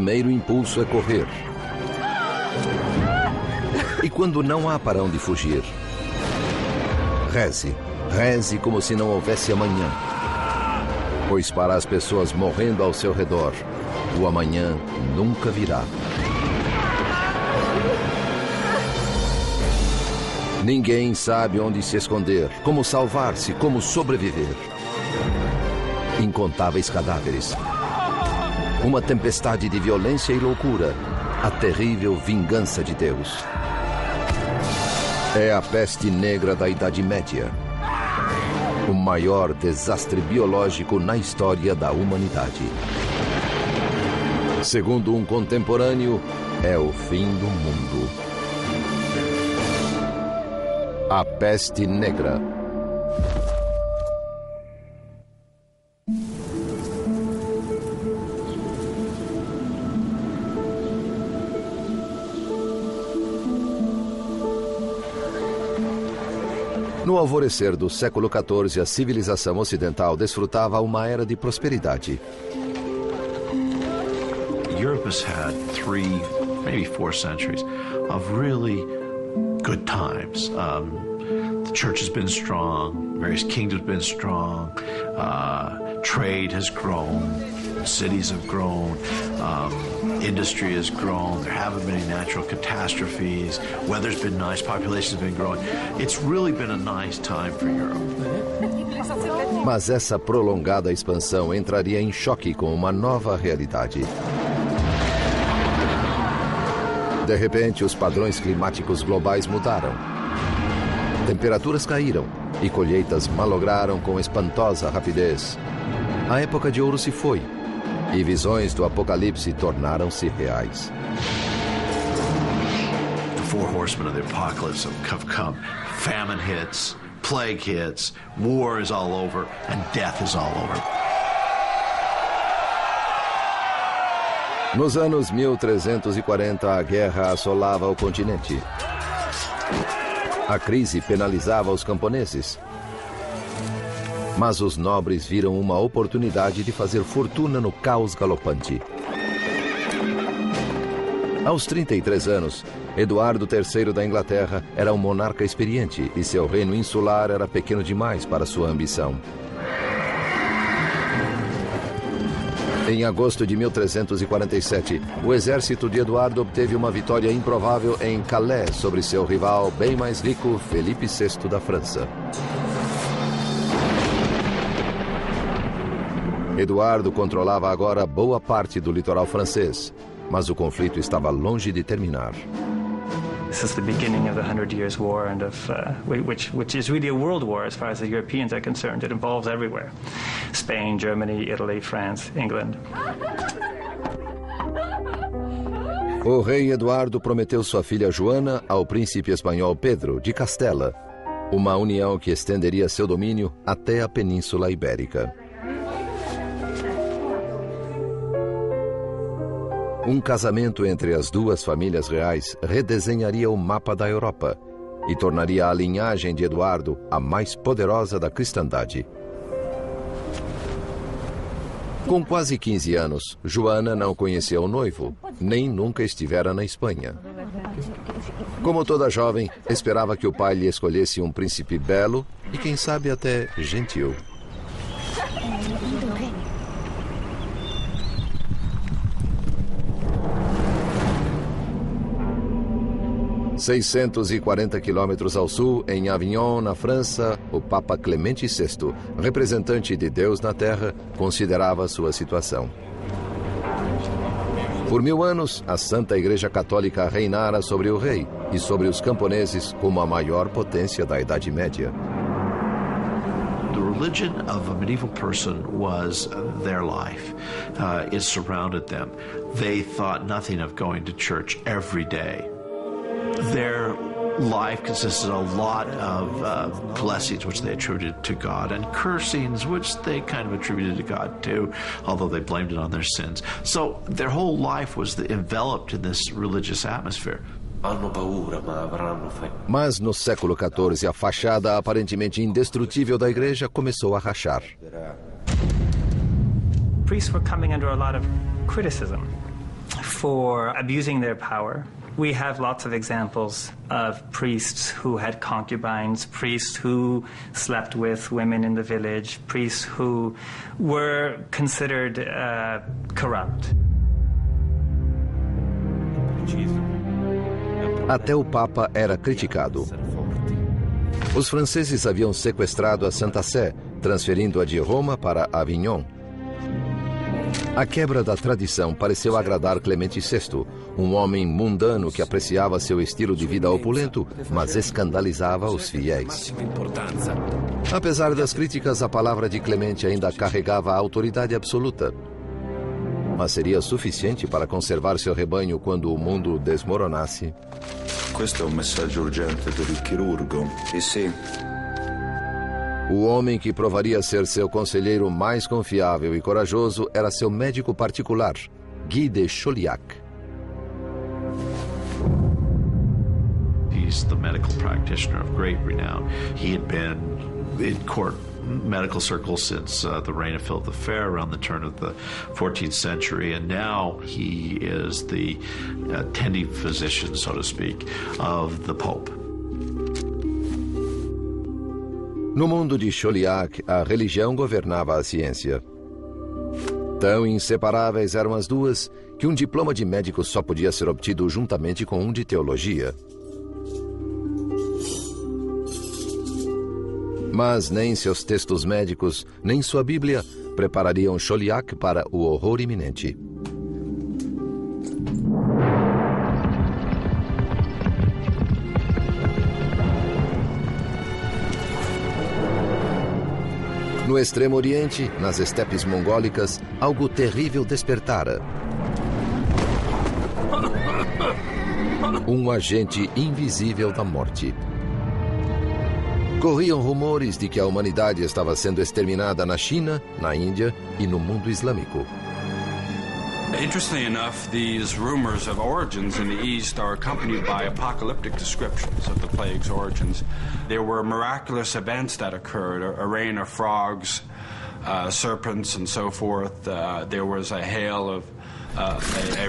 primeiro impulso é correr. E quando não há para onde fugir, reze. Reze como se não houvesse amanhã. Pois para as pessoas morrendo ao seu redor, o amanhã nunca virá. Ninguém sabe onde se esconder, como salvar-se, como sobreviver. Incontáveis cadáveres. Uma tempestade de violência e loucura. A terrível vingança de Deus. É a peste negra da Idade Média. O maior desastre biológico na história da humanidade. Segundo um contemporâneo, é o fim do mundo. A peste negra. No alvorecer do século XIV, a civilização ocidental desfrutava uma era de prosperidade. Europe has had 3, maybe 4 centuries of really good times. The church has been strong, various kingdoms have been strong, trade has grown, cities have grown, industry has grown, there haven't been any natural catastrophes, weather's been nice, populations have been growing. It's really been a nice time for Europe. Mas essa prolongada expansão entraria em choque com uma nova realidade. De repente, os padrões climáticos globais mudaram. Temperaturas caíram e colheitas malograram com espantosa rapidez. A época de ouro se foi e visões do apocalipse tornaram-se reais. The 4 horsemen of the apocalypse have come. Famine hits, plague hits, war is all over, and death is all over. Nos anos 1340, a guerra assolava o continente. A crise penalizava os camponeses. Mas os nobres viram uma oportunidade de fazer fortuna no caos galopante. Aos 33 anos, Eduardo III da Inglaterra era um monarca experiente e seu reino insular era pequeno demais para sua ambição. Em agosto de 1347, o exército de Eduardo obteve uma vitória improvável em Calais sobre seu rival bem mais rico, Felipe VI da França. Eduardo controlava agora boa parte do litoral francês, mas o conflito estava longe de terminar. This is the beginning of the 100 Years' War, and which is really a world war as far as the Europeans are concerned. It involves everywhere: Spain, Germany, Italy, France, England. O rei Eduardo prometeu sua filha Joana ao príncipe espanhol Pedro de Castela, uma união que estenderia seu domínio até a Península Ibérica. Um casamento entre as duas famílias reais redesenharia o mapa da Europa e tornaria a linhagem de Eduardo a mais poderosa da cristandade. Com quase 15 anos, Joana não conhecia o noivo, nem nunca estivera na Espanha. Como toda jovem, esperava que o pai lhe escolhesse um príncipe belo e, quem sabe, até gentil. ...640 quilômetros ao sul, em Avignon, na França, o Papa Clemente VI, representante de Deus na Terra, considerava sua situação. Por 1000 anos, a Santa Igreja Católica reinara sobre o rei e sobre os camponeses como a maior potência da Idade Média. The religion of a medieval person was their life. It surrounded them. They thought nothing of going to church every day. Their life consisted a lot of blessings which they attributed to God and cursings which they kind of attributed to God too, although they blamed it on their sins. So their whole life was enveloped in this religious atmosphere. Mas no século XIV, a fachada aparentemente indestrutível da igreja começou a rachar. Priests were coming under a lot of criticism. for abusing their power. We have lots of examples of priests who had concubines, priests who slept with women in the village, priests who were considered corrupt. Até o Papa era criticado. Os franceses haviam sequestrado a Santa Sé, transferindo-a de Roma para Avignon. A quebra da tradição pareceu agradar Clemente VI, um homem mundano que apreciava seu estilo de vida opulento, mas escandalizava os fiéis. Apesar das críticas, a palavra de Clemente ainda carregava a autoridade absoluta. Mas seria suficiente para conservar seu rebanho quando o mundo desmoronasse? Questo è un messaggio urgente per il chirurgo. Sì. O homem que provaria ser seu conselheiro mais confiável e corajoso era seu médico particular, Guy de Chauliac. He's the medical practitioner of great renown. He had been in court medical circles since the reign of Philip the Fair around the turn of the 14th century, and now he is the attending physician, so to speak, of the Pope. No mundo de Chauliac, a religião governava a ciência. Tão inseparáveis eram as duas que um diploma de médico só podia ser obtido juntamente com um de teologia. Mas nem seus textos médicos, nem sua Bíblia preparariam Chauliac para o horror iminente. No Extremo Oriente, nas estepes mongólicas, algo terrível despertara. Um agente invisível da morte. Corriam rumores de que a humanidade estava sendo exterminada na China, na Índia e no mundo islâmico. Interestingly enough, these rumors of origins in the East are accompanied by apocalyptic descriptions of the plague's origins. There were miraculous events that occurred, a rain of frogs, serpents, and so forth. There was a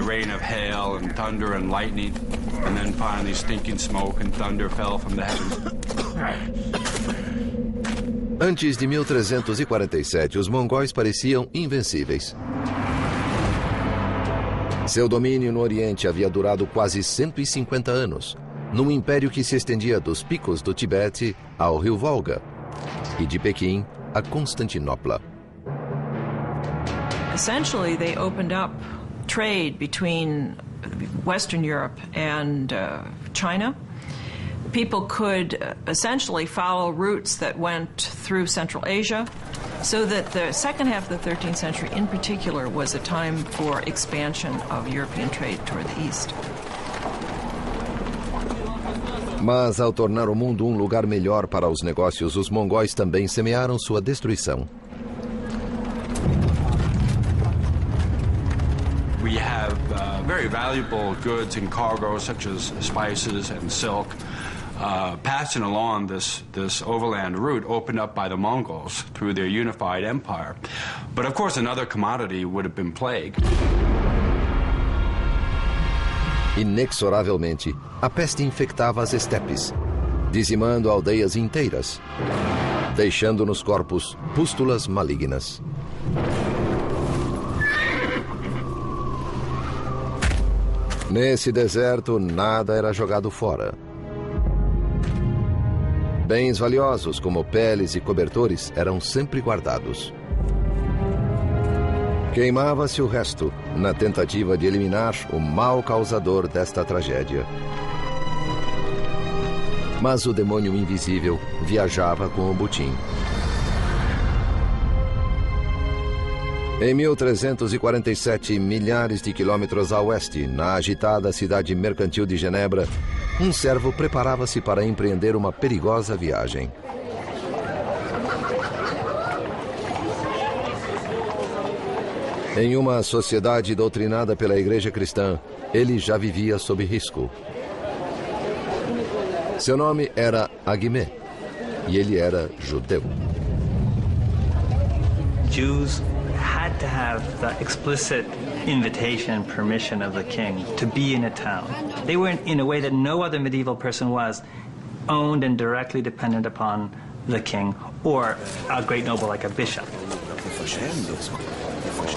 rain of hail and thunder and lightning, and then finally stinking smoke and thunder fell from the heavens. Antes de 1347, os mongóis pareciam invencíveis. Seu domínio no Oriente havia durado quase 150 anos, num império que se estendia dos picos do Tibete ao rio Volga e de Pequim a Constantinopla. Essentially, they opened up trade between Western Europe and China. People could essentially follow routes that went through Central Asia, so that the second half of the 13th century in particular was a time for expansion of European trade toward the east. Mas ao tornar o mundo um lugar melhor para os negócios, os mongóis também semearam sua destruição. We have very valuable goods and cargo such as spices and silk. Passing along this overland route opened up by the Mongols through their unified empire. But of course another commodity would have been plague. Inexoravelmente, a peste infectava as estepes, dizimando aldeias inteiras, deixando nos corpos pústulas malignas. Nesse deserto, nada era jogado fora. Bens valiosos, como peles e cobertores, eram sempre guardados. Queimava-se o resto, na tentativa de eliminar o mal causador desta tragédia. Mas o demônio invisível viajava com o butim. Em 1347, milhares de quilômetros a oeste, na agitada cidade mercantil de Genebra, um servo preparava-se para empreender uma perigosa viagem. Em uma sociedade doutrinada pela Igreja Cristã, ele já vivia sob risco. Seu nome era Agimé, e ele era judeu. Jews had to have the explicit invitation and permission of the king to be in a town. They were, in a way that no other medieval person was, owned and directly dependent upon the king or a great noble like a bishop.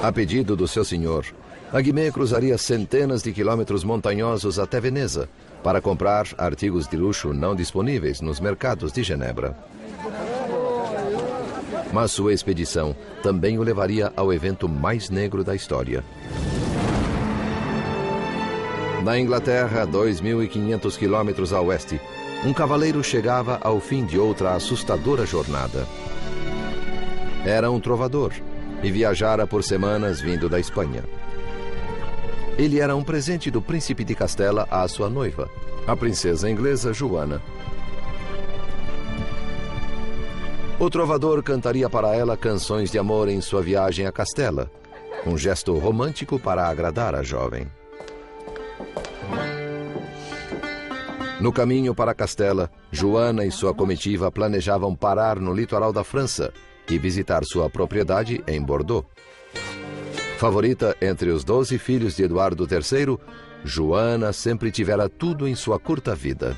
A pedido do seu senhor, a Guimê cruzaria centenas de quilômetros montanhosos até Veneza para comprar artigos de luxo não disponíveis nos mercados de Genebra. Mas sua expedição também o levaria ao evento mais negro da história. Na Inglaterra, 2.500 quilômetros a oeste, um cavaleiro chegava ao fim de outra assustadora jornada. Era um trovador e viajara por semanas vindo da Espanha. Ele era um presente do príncipe de Castela à sua noiva, a princesa inglesa Joana. O trovador cantaria para ela canções de amor em sua viagem a Castela, um gesto romântico para agradar a jovem. No caminho para Castela, Joana e sua comitiva planejavam parar no litoral da França e visitar sua propriedade em Bordeaux. Favorita entre os 12 filhos de Eduardo III, Joana sempre tivera tudo em sua curta vida.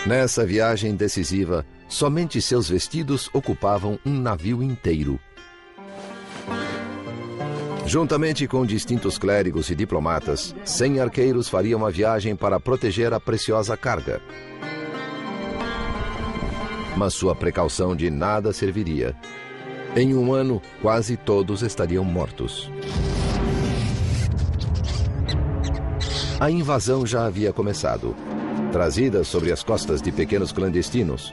Nessa viagem decisiva, somente seus vestidos ocupavam um navio inteiro. Juntamente com distintos clérigos e diplomatas, 100 arqueiros fariam a viagem para proteger a preciosa carga. Mas sua precaução de nada serviria. Em um ano, quase todos estariam mortos. A invasão já havia começado. Trazida sobre as costas de pequenos clandestinos,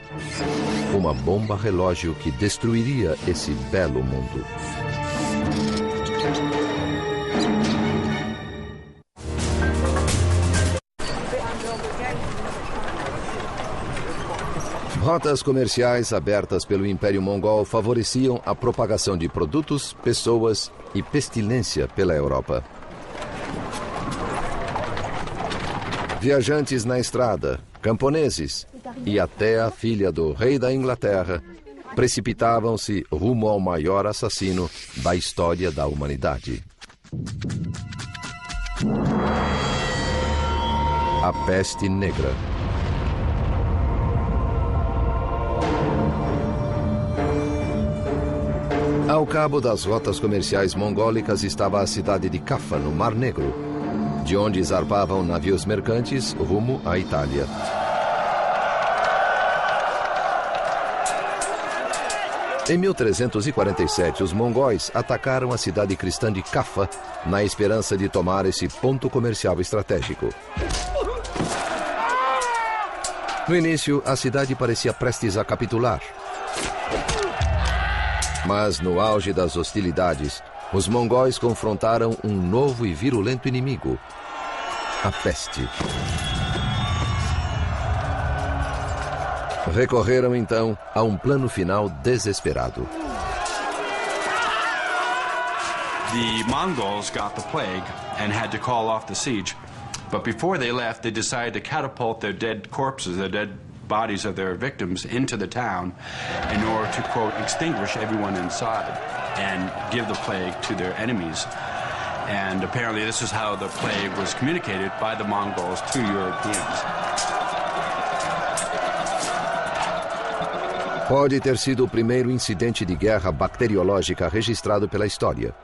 uma bomba relógio que destruiria esse belo mundo. Rotas comerciais abertas pelo Império Mongol favoreciam a propagação de produtos, pessoas e pestilência pela Europa. Viajantes na estrada, camponeses e até a filha do rei da Inglaterra precipitavam-se rumo ao maior assassino da história da humanidade. A Peste Negra. Ao cabo das rotas comerciais mongólicas estava a cidade de Caffa, no Mar Negro, de onde zarpavam navios mercantes rumo à Itália. Em 1347, os mongóis atacaram a cidade cristã de Caffa na esperança de tomar esse ponto comercial estratégico. No início, a cidade parecia prestes a capitular. Mas, no auge das hostilidades, os mongóis confrontaram um novo e virulento inimigo, a peste. Recorreram, então, a um plano final desesperado. The Mongols got the plague and had to call off the siege. But before they left, they decided to catapult their dead corpses, their dead bodies of their victims, into the town in order to, quote, extinguish everyone inside and give the plague to their enemies. And apparently this is how the plague was communicated by the Mongols to Europeans. Pode ter sido o primeiro incidente de guerra bacteriológica registrado pela história.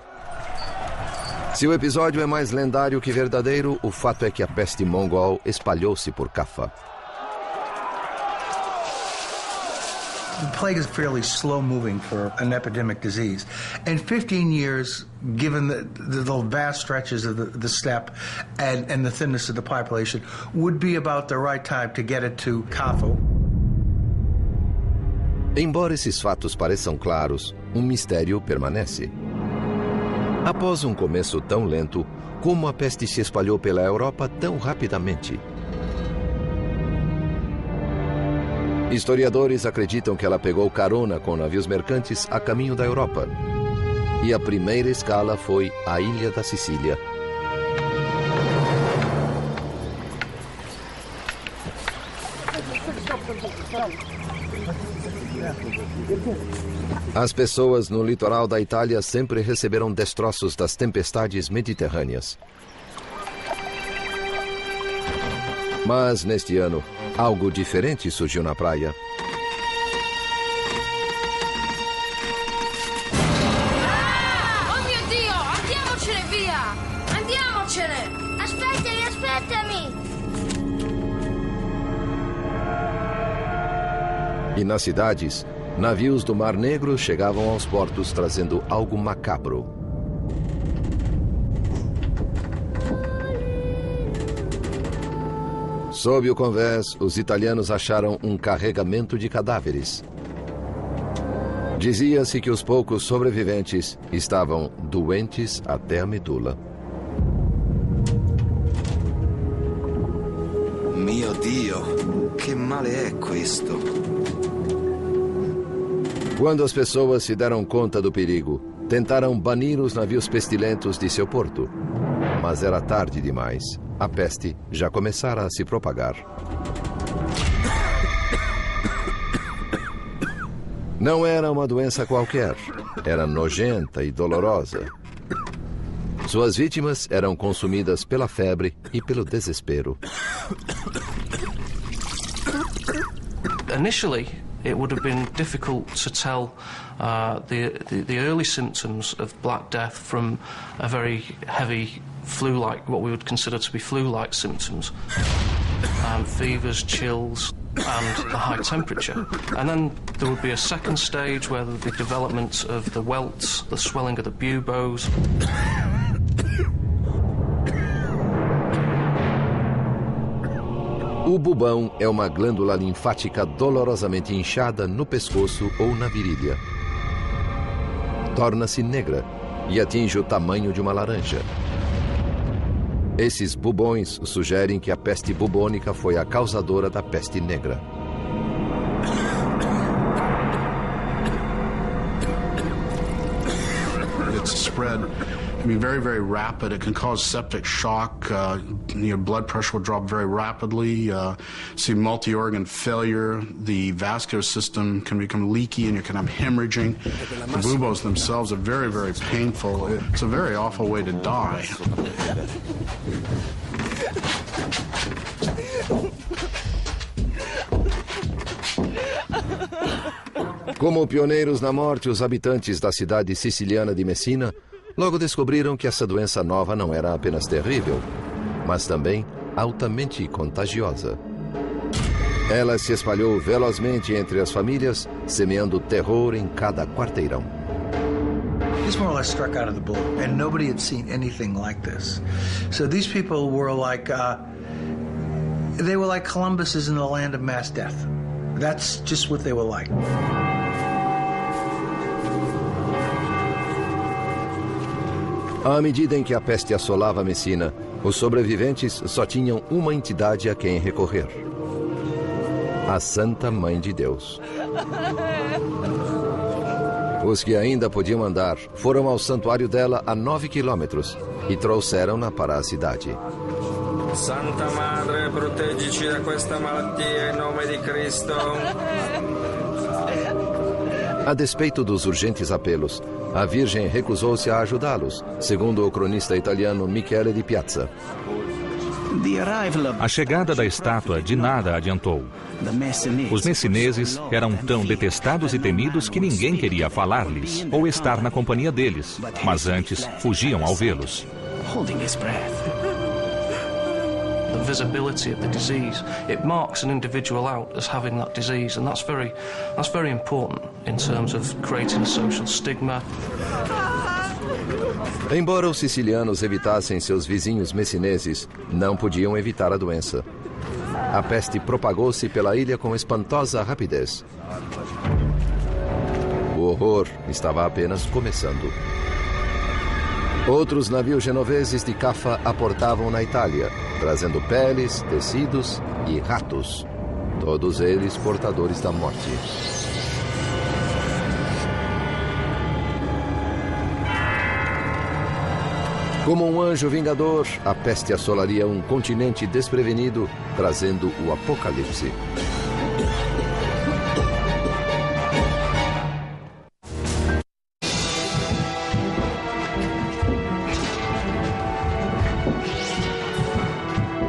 Se o episódio é mais lendário que verdadeiro, o fato é que a peste mongol espalhou-se por Caffa. The plague is fairly slow-moving for an epidemic disease. In 15 years, given the vast stretches of the steppe and the thinness of the population, would be about the right time to get it to Caffa. Embora esses fatos pareçam claros, um mistério permanece. Após um começo tão lento, como a peste se espalhou pela Europa tão rapidamente? Historiadores acreditam que ela pegou carona com navios mercantes a caminho da Europa. E a primeira escala foi a ilha da Sicília. As pessoas no litoral da Itália sempre receberam destroços das tempestades mediterrâneas. Mas, neste ano, algo diferente surgiu na praia. Oh mio Dio! Andiamocene via! Andiamocene! Aspettami! E nas cidades, navios do Mar Negro chegavam aos portos trazendo algo macabro. Sob o convés, os italianos acharam um carregamento de cadáveres. Dizia-se que os poucos sobreviventes estavam doentes até a medula. Mio Dio, che male è questo? Quando as pessoas se deram conta do perigo, tentaram banir os navios pestilentos de seu porto. Mas era tarde demais. A peste já começara a se propagar. Não era uma doença qualquer. Era nojenta e dolorosa. Suas vítimas eram consumidas pela febre e pelo desespero. Initially, it would have been difficult to tell the early symptoms of Black Death from a very heavy flu-like, what we would consider to be flu-like symptoms. Fevers, chills, and a high temperature. And then there would be a second stage where the development of the welts, the swelling of the buboes. O bubão é uma glândula linfática dolorosamente inchada no pescoço ou na virilha. Torna-se negra e atinge o tamanho de uma laranja. Esses bubões sugerem que a peste bubônica foi a causadora da peste negra. It's spread, very, very rapid. It can cause septic shock. Your blood pressure will drop very rapidly. See multi-organ failure. The vascular system can become leaky and you can have hemorrhaging. The buboes themselves are very, very painful. It's a very awful way to die. Como pioneiros na morte, os habitantes da cidade siciliana de Messina logo descobriram que essa doença nova não era apenas terrível, mas também altamente contagiosa. Ela se espalhou velozmente entre as famílias, semeando terror em cada quarteirão. This more or less struck out of the blue, and nobody had seen anything like this. So these people were like, they were like Columbus is in the land of mass death. That's just what they were like. À medida em que a peste assolava Messina, os sobreviventes só tinham uma entidade a quem recorrer: a Santa Mãe de Deus. Os que ainda podiam andar foram ao santuário dela a 9 quilômetros e trouxeram-na para a cidade. Santa Madre, proteggici da questa malattia em nome di Cristo. A despeito dos urgentes apelos, a Virgem recusou-se a ajudá-los, segundo o cronista italiano Michele di Piazza. A chegada da estátua de nada adiantou. Os messineses eram tão detestados e temidos que ninguém queria falar-lhes ou estar na companhia deles, mas antes fugiam ao vê-los. The visibility of the disease, it marks an individual out as having that disease, and that's very important in terms of creating a social stigma. Embora os sicilianos evitassem seus vizinhos messineses, não podiam evitar a doença. A peste propagou-se pela ilha com espantosa rapidez. O horror estava apenas começando. Outros navios genoveses de Caffa aportavam na Itália, trazendo peles, tecidos e ratos, todos eles portadores da morte. Como um anjo vingador, a peste assolaria um continente desprevenido, trazendo o apocalipse.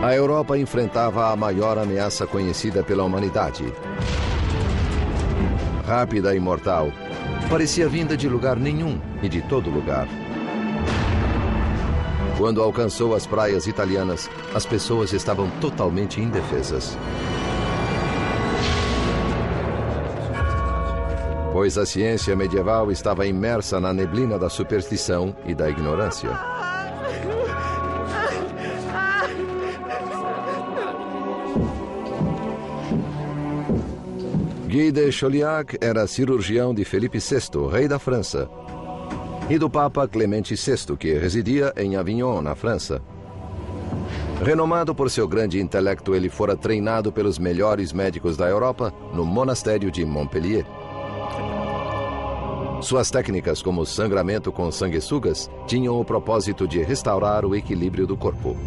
A Europa enfrentava a maior ameaça conhecida pela humanidade. Rápida e mortal, parecia vinda de lugar nenhum e de todo lugar. Quando alcançou as praias italianas, as pessoas estavam totalmente indefesas. Pois a ciência medieval estava imersa na neblina da superstição e da ignorância. Guy de Chauliac era cirurgião de Felipe VI, rei da França, e do Papa Clemente VI, que residia em Avignon, na França. Renomado por seu grande intelecto, ele fora treinado pelos melhores médicos da Europa no monastério de Montpellier. Suas técnicas, como sangramento com sanguessugas, tinham o propósito de restaurar o equilíbrio do corpo.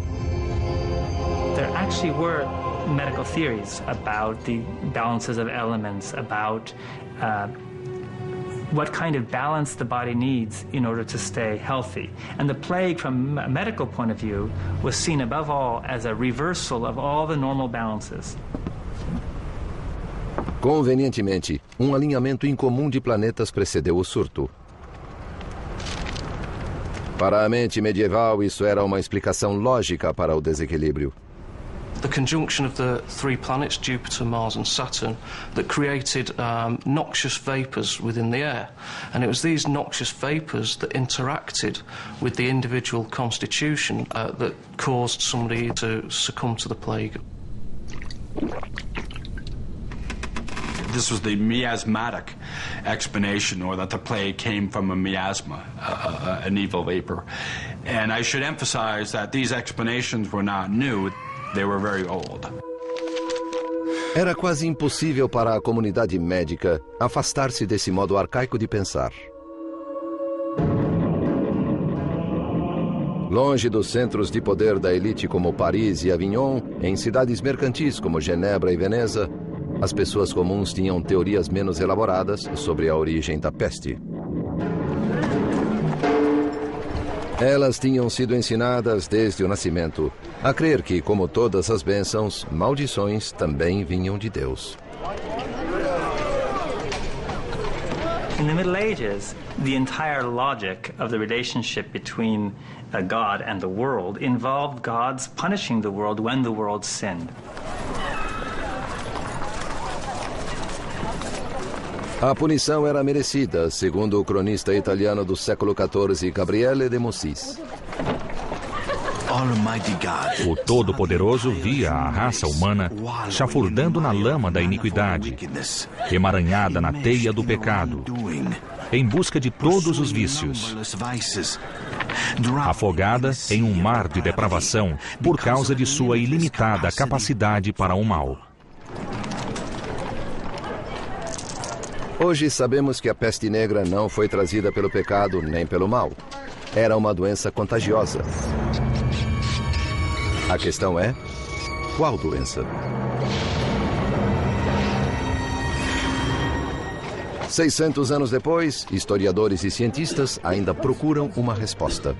There actually were medical theories about the balances of elements, about what kind of balance the body needs in order to stay healthy. And the plague, from a medical point of view, was seen above all as a reversal of all the normal balances. Convenientemente, um alinhamento incomum de planetas precedeu o surto. Para a mente medieval, isso era uma explicação lógica para o desequilíbrio. The conjunction of the three planets, Jupiter, Mars and Saturn, that created noxious vapours within the air. And it was these noxious vapours that interacted with the individual constitution that caused somebody to succumb to the plague. This was the miasmatic explanation, or that the plague came from a miasma, an evil vapor. And I should emphasize that these explanations were not new. They were very old. Era quase impossível para a comunidade médica afastar-se desse modo arcaico de pensar. Longe dos centros de poder da elite como Paris e Avignon, em cidades mercantis como Genebra e Veneza, as pessoas comuns tinham teorias menos elaboradas sobre a origem da peste. Elas tinham sido ensinadas desde o nascimento a crer que, como todas as bênçãos, maldições também vinham de Deus. In the Middle Ages, the entire logic of the relationship between God and the world involved God's punishing the world when the world sinned. A punição era merecida, segundo o cronista italiano do século XIV, Gabriele de Mussis. O Todo-Poderoso via a raça humana chafurdando na lama da iniquidade, emaranhada na teia do pecado, em busca de todos os vícios, afogada em um mar de depravação por causa de sua ilimitada capacidade para o mal. Hoje sabemos que a peste negra não foi trazida pelo pecado nem pelo mal. Era uma doença contagiosa. A questão é, qual doença? 600 anos depois, historiadores e cientistas ainda procuram uma resposta.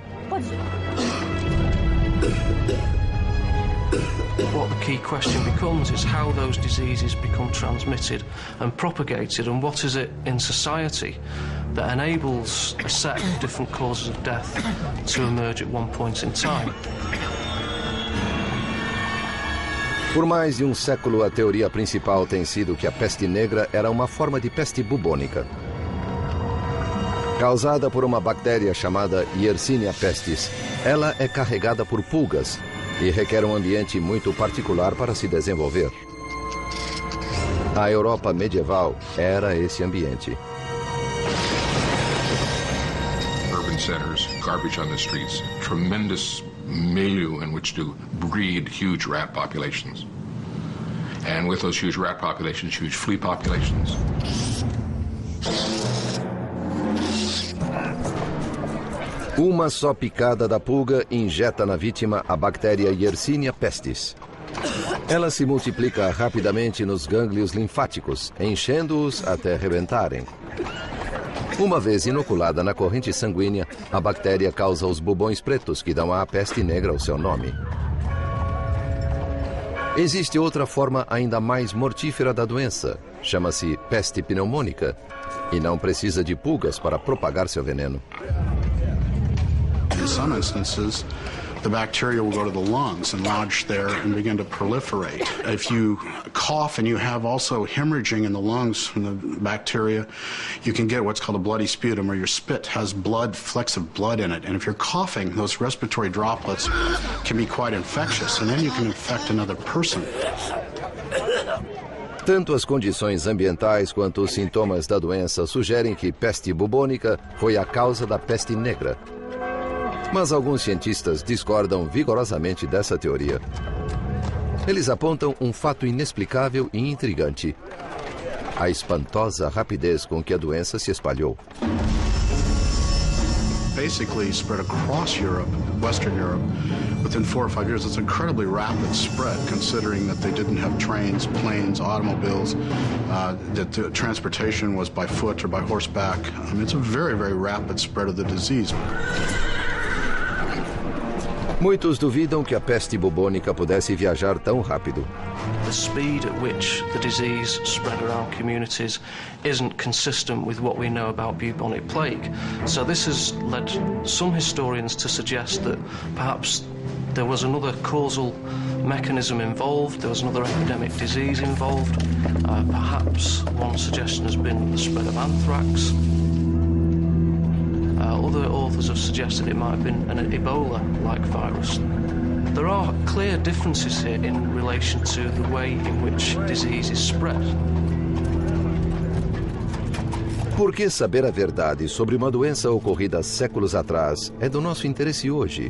What the key question becomes is how those diseases become transmitted and propagated, and what is it in society that enables a set of different causes of death to emerge at one point in time. Por mais de um século, a teoria principal tem sido que a peste negra era uma forma de peste bubônica, causada por uma bactéria chamada Yersinia pestis. Ela é carregada por pulgas e requer um ambiente muito particular para se desenvolver. A Europa medieval era esse ambiente. Urban centers, garbage on the streets, tremendous milieu in which to breed huge rat populations. And with those huge rat populations, huge flea populations. Uma só picada da pulga injeta na vítima a bactéria Yersinia pestis. Ela se multiplica rapidamente nos gânglios linfáticos, enchendo-os até rebentarem. Uma vez inoculada na corrente sanguínea, a bactéria causa os bubões pretos que dão à peste negra o seu nome. Existe outra forma ainda mais mortífera da doença. Chama-se peste pneumônica e não precisa de pulgas para propagar seu veneno. In some instances, the bacteria will go to the lungs and lodge there and begin to proliferate. If you cough and you have also hemorrhaging in the lungs from the bacteria, you can get what's called a bloody sputum, or your spit has blood, flecks of blood in it. And if you're coughing, those respiratory droplets can be quite infectious, and then you can infect another person. Tanto as condições ambientais quanto os sintomas da doença sugerem que peste bubônica foi a causa da peste negra. Mas alguns cientistas discordam vigorosamente dessa teoria. Eles apontam um fato inexplicável e intrigante: a espantosa rapidez com que a doença se espalhou. Basically spread across Europe, Western Europe, within 4 or 5 years. It's incredibly rapid spread, considering that they didn't have trains, planes, automobiles, that the transportation was by foot or by horseback. I mean, it's a very, very rapid spread of the disease. Muitos duvidam que a peste bubônica pudesse viajar tão rápido. The speed at which the disease spread around communities isn't consistent with what we know about bubonic plague. So this has led some historians to suggest that perhaps there was another causal mechanism involved, there was another epidemic disease involved. Perhaps one suggestion has been the spread of anthrax. Other authors have suggested it might have been an Ebola-like virus. There are clear differences here in relation to the way in which disease is spread. Por que saber a verdade sobre uma doença ocorrida séculos atrás é do nosso interesse hoje?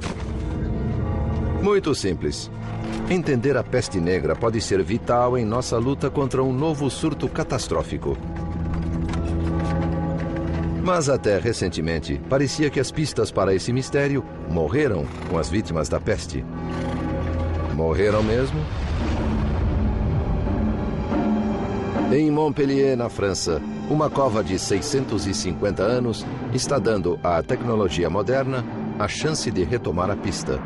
Muito simples. Entender a peste negra pode ser vital em nossa luta contra um novo surto catastrófico. Mas até recentemente, parecia que as pistas para esse mistério morreram com as vítimas da peste. Morreram mesmo? Em Montpellier, na França, uma cova de 650 anos está dando à tecnologia moderna a chance de retomar a pista.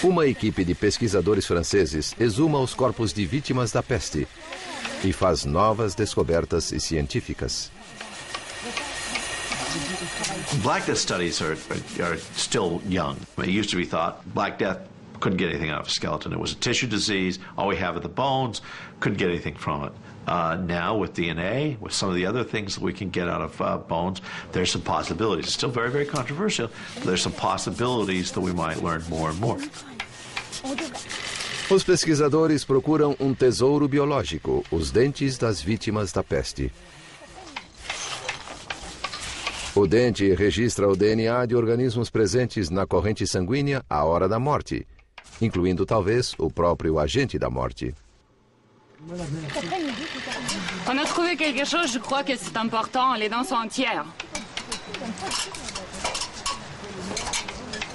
Uma equipe de pesquisadores franceses exuma os corpos de vítimas da peste e faz novas descobertas científicas. Black Death studies are still young. It used to be thought Black Death couldn't get anything out of a skeleton. It was a tissue disease. All we have are the bones. Couldn't get anything from it. Now with DNA, with some of the other things that we can get out of bones, there's some possibilities. It's still very, very controversial, but there's some possibilities that we might learn more and more. Os pesquisadores procuram um tesouro biológico, os dentes das vítimas da peste. O dente registra o DNA de organismos presentes na corrente sanguínea à hora da morte, incluindo talvez o próprio agente da morte. On a trouvé quelque chose, je crois que c'est important, les dents sont entières.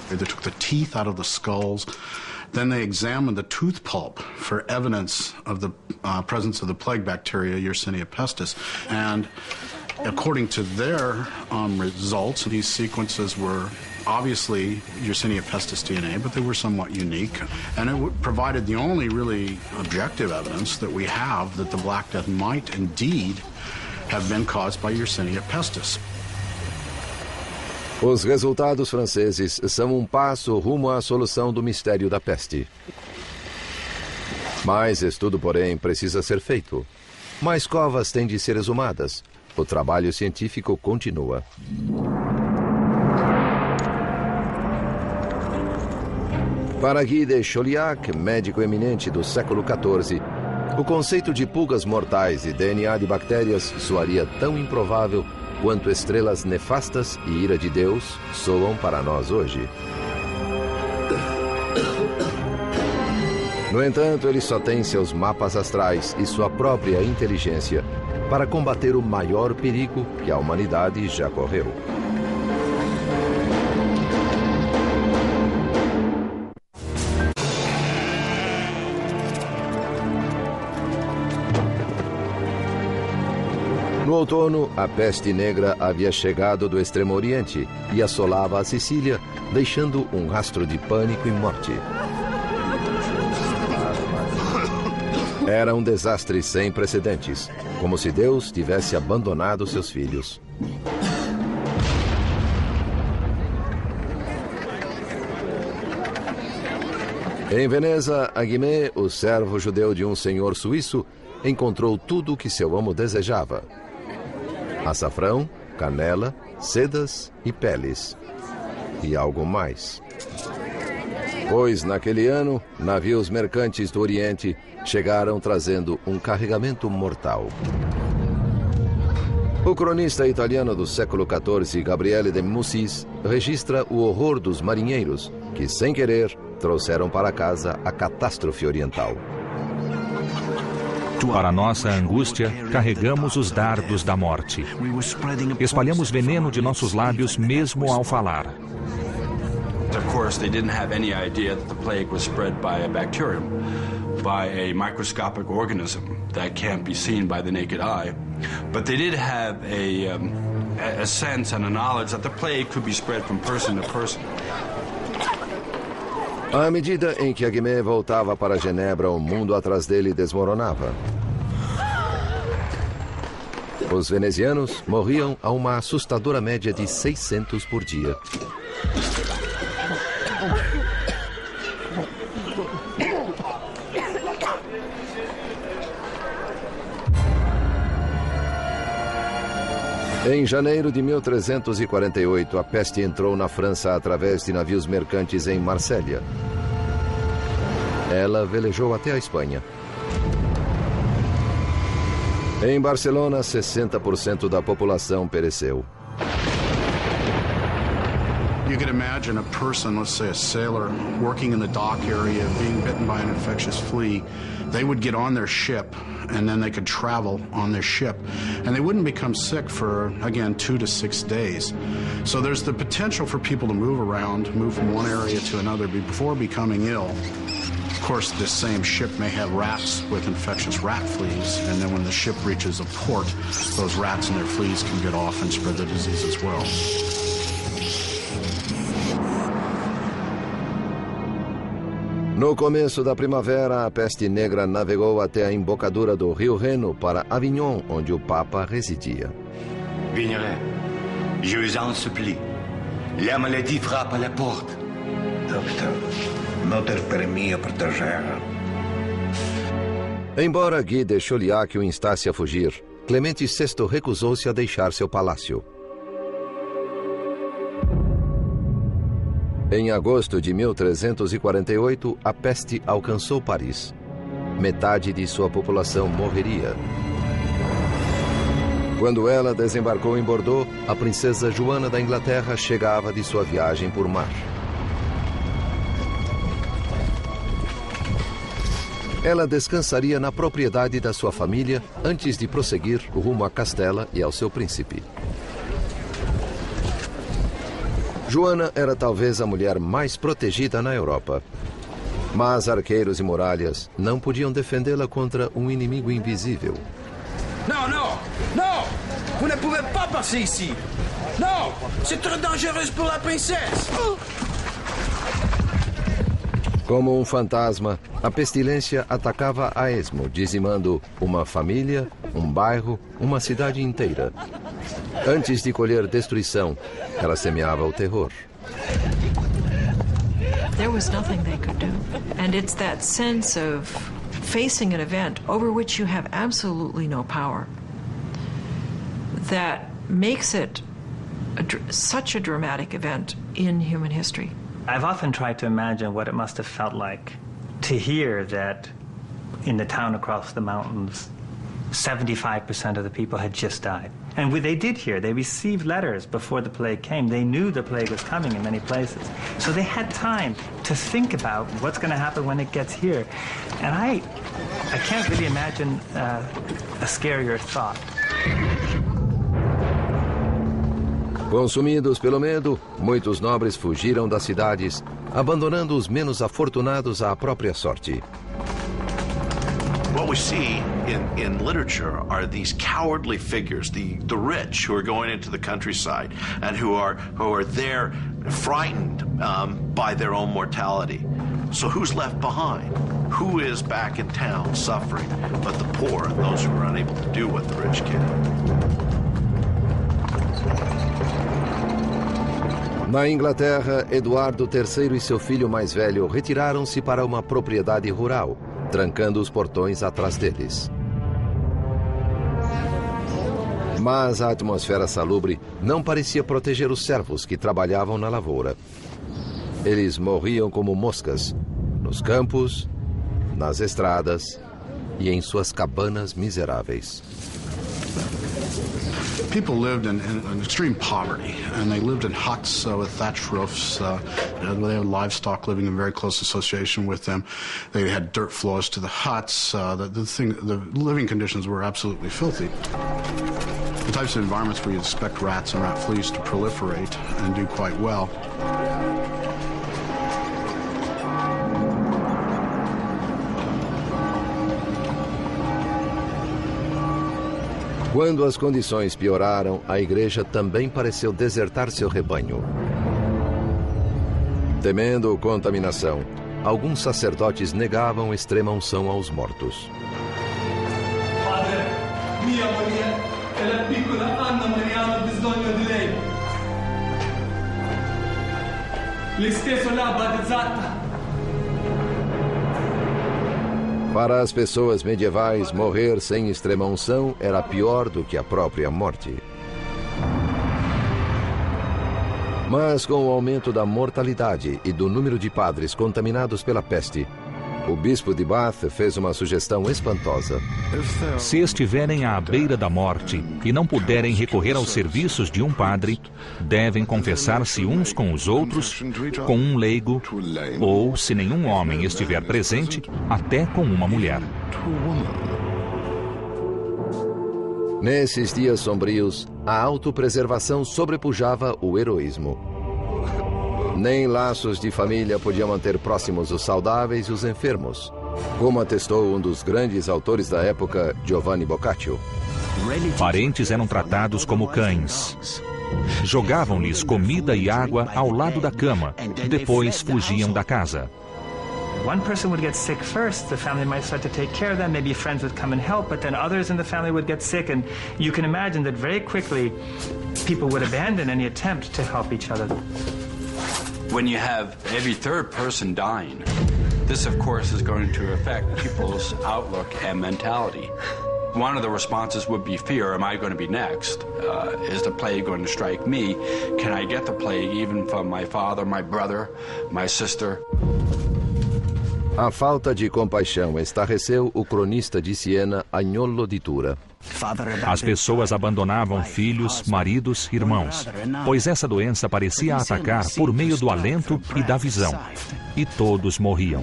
They took the teeth out of the skulls. Then they examined the tooth pulp for evidence of the presence of the plague bacteria, Yersinia pestis. And according to their results, these sequences were obviously Yersinia pestis DNA, but they were somewhat unique. And it provided the only really objective evidence that we have that the Black Death might indeed have been caused by Yersinia pestis. Os resultados franceses são um passo rumo à solução do mistério da peste. Mais estudo, porém, precisa ser feito. Mais covas têm de ser exumadas. O trabalho científico continua. Para Guy de Chauliac, médico eminente do século XIV, o conceito de pulgas mortais e DNA de bactérias soaria tão improvável quanto estrelas nefastas e ira de Deus soam para nós hoje. No entanto, ele só tem seus mapas astrais e sua própria inteligência para combater o maior perigo que a humanidade já correu. No outono, a peste negra havia chegado do Extremo Oriente e assolava a Sicília, deixando um rastro de pânico e morte. Era um desastre sem precedentes, como se Deus tivesse abandonado seus filhos. Em Veneza, Aguimé, o servo judeu de um senhor suíço, encontrou tudo o que seu amo desejava: açafrão, canela, sedas e peles. E algo mais. Pois, naquele ano, navios mercantes do Oriente chegaram trazendo um carregamento mortal. O cronista italiano do século XIV, Gabriele de Mussis, registra o horror dos marinheiros que, sem querer, trouxeram para casa a catástrofe oriental. Para nossa angústia, carregamos os dardos da morte. Espalhamos veneno de nossos lábios mesmo ao falar. Of course, they didn't have any idea that the plague was spread by a bacterium, by a microscopic organism that can't be seen by the naked eye. But they did have a sense and a knowledge that the plague could be spread from person to person. À medida em que Aguimé voltava para Genebra, o mundo atrás dele desmoronava. Os venezianos morriam a uma assustadora média de 600 por dia. Em janeiro de 1348, a peste entrou na França através de navios mercantes em Marsella. Ela velejou até a Espanha. Em Barcelona, 60% da população pereceu. You could imagine a person, let's say a sailor, working in the dock area, being bitten by an infectious flea. They would get on their ship, and then they could travel on their ship. And they wouldn't become sick for, again, 2 to 6 days. So there's the potential for people to move around, move from one area to another before becoming ill. Of course, this same ship may have rats with infectious rat fleas, and then when the ship reaches a port, those rats and their fleas can get off and spread the disease as well. No começo da primavera, a peste negra navegou até a embocadura do rio Reno para Avignon, onde o Papa residia. Vignerin, je vous en supplie. La maladie frappe à la porte. Doctor, não ter para mim a proteger. Embora Guy de Chauliac o instasse a fugir, Clemente VI recusou-se a deixar seu palácio. Em agosto de 1348, a peste alcançou Paris. Metade de sua população morreria. Quando ela desembarcou em Bordeaux, a princesa Joana da Inglaterra chegava de sua viagem por mar. Ela descansaria na propriedade da sua família antes de prosseguir rumo a Castela e ao seu príncipe. Joana era talvez a mulher mais protegida na Europa. Mas arqueiros e muralhas não podiam defendê-la contra um inimigo invisível. Non, non, non! Vous ne pouvez pas passer ici! Non! C'est trop dangereux pour la princesse! Como um fantasma, a pestilência atacava a esmo, dizimando uma família, um bairro, uma cidade inteira. Antes de colher destruição, ela semeava o terror. There was nothing they could do. And it's that sense of facing an event over which you have absolutely no power that makes it such a dramatic event in human history. I've often tried to imagine what it must have felt like to hear that in the town across the mountains, 75% of the people had just died. And they did hear, they received letters before the plague came. They knew the plague was coming in many places. So they had time to think about what's going to happen when it gets here. And I can't really imagine a scarier thought. Consumidos pelo medo, muitos nobres fugiram das cidades, abandonando os menos afortunados à própria sorte. What was see in literature are these cowardly figures, the rich who are going into the countryside and who are there frightened by their own mortality. So who's left behind? Who is back in town suffering but the poor and those who are unable to do what the rich can? Na Inglaterra, Eduardo III e seu filho mais velho retiraram-se para uma propriedade rural, trancando os portões atrás deles. Mas a atmosfera salubre não parecia proteger os servos que trabalhavam na lavoura. Eles morriam como moscas, nos campos, nas estradas e em suas cabanas miseráveis. People lived in extreme poverty, and they lived in huts with thatched roofs. They had livestock living in very close association with them. They had dirt floors to the huts. The living conditions were absolutely filthy. The types of environments where you expect rats and rat fleas to proliferate and do quite well. Quando as condições pioraram, a igreja também pareceu desertar seu rebanho. Temendo contaminação, alguns sacerdotes negavam extrema unção aos mortos. Padre, mia moglie e la piccola Anna Maria hanno bisogno di lei. Lei stesso l'ha battezzata. Para as pessoas medievais, morrer sem extrema-unção era pior do que a própria morte. Mas com o aumento da mortalidade e do número de padres contaminados pela peste, o bispo de Bath fez uma sugestão espantosa. Se estiverem à beira da morte e não puderem recorrer aos serviços de um padre, devem confessar-se uns com os outros, com um leigo, ou, se nenhum homem estiver presente, até com uma mulher. Nesses dias sombrios, a autopreservação sobrepujava o heroísmo. Nem laços de família podiam manter próximos os saudáveis e os enfermos, como atestou um dos grandes autores da época, Giovanni Boccaccio. Parentes eram tratados como cães. Jogavam-lhes comida e água ao lado da cama, depois fugiam da casa. One person would get sick first, the family might start to take care of them, maybe friends would come and help, but then others in the family would get sick, and you can imagine that very quickly people would abandon any attempt to help each other. When you have every third person dying, this of course is going to affect people's outlook and mentality. One of the responses would be fear. Am I going to be next? Is the plague going to strike me? Can I get the plague even from my father, my brother, my sister? A falta de compaixão estarreceu o cronista de Siena, Agnolo di Tura. As pessoas abandonavam filhos, maridos, irmãos, pois essa doença parecia atacar por meio do alento e da visão. E todos morriam.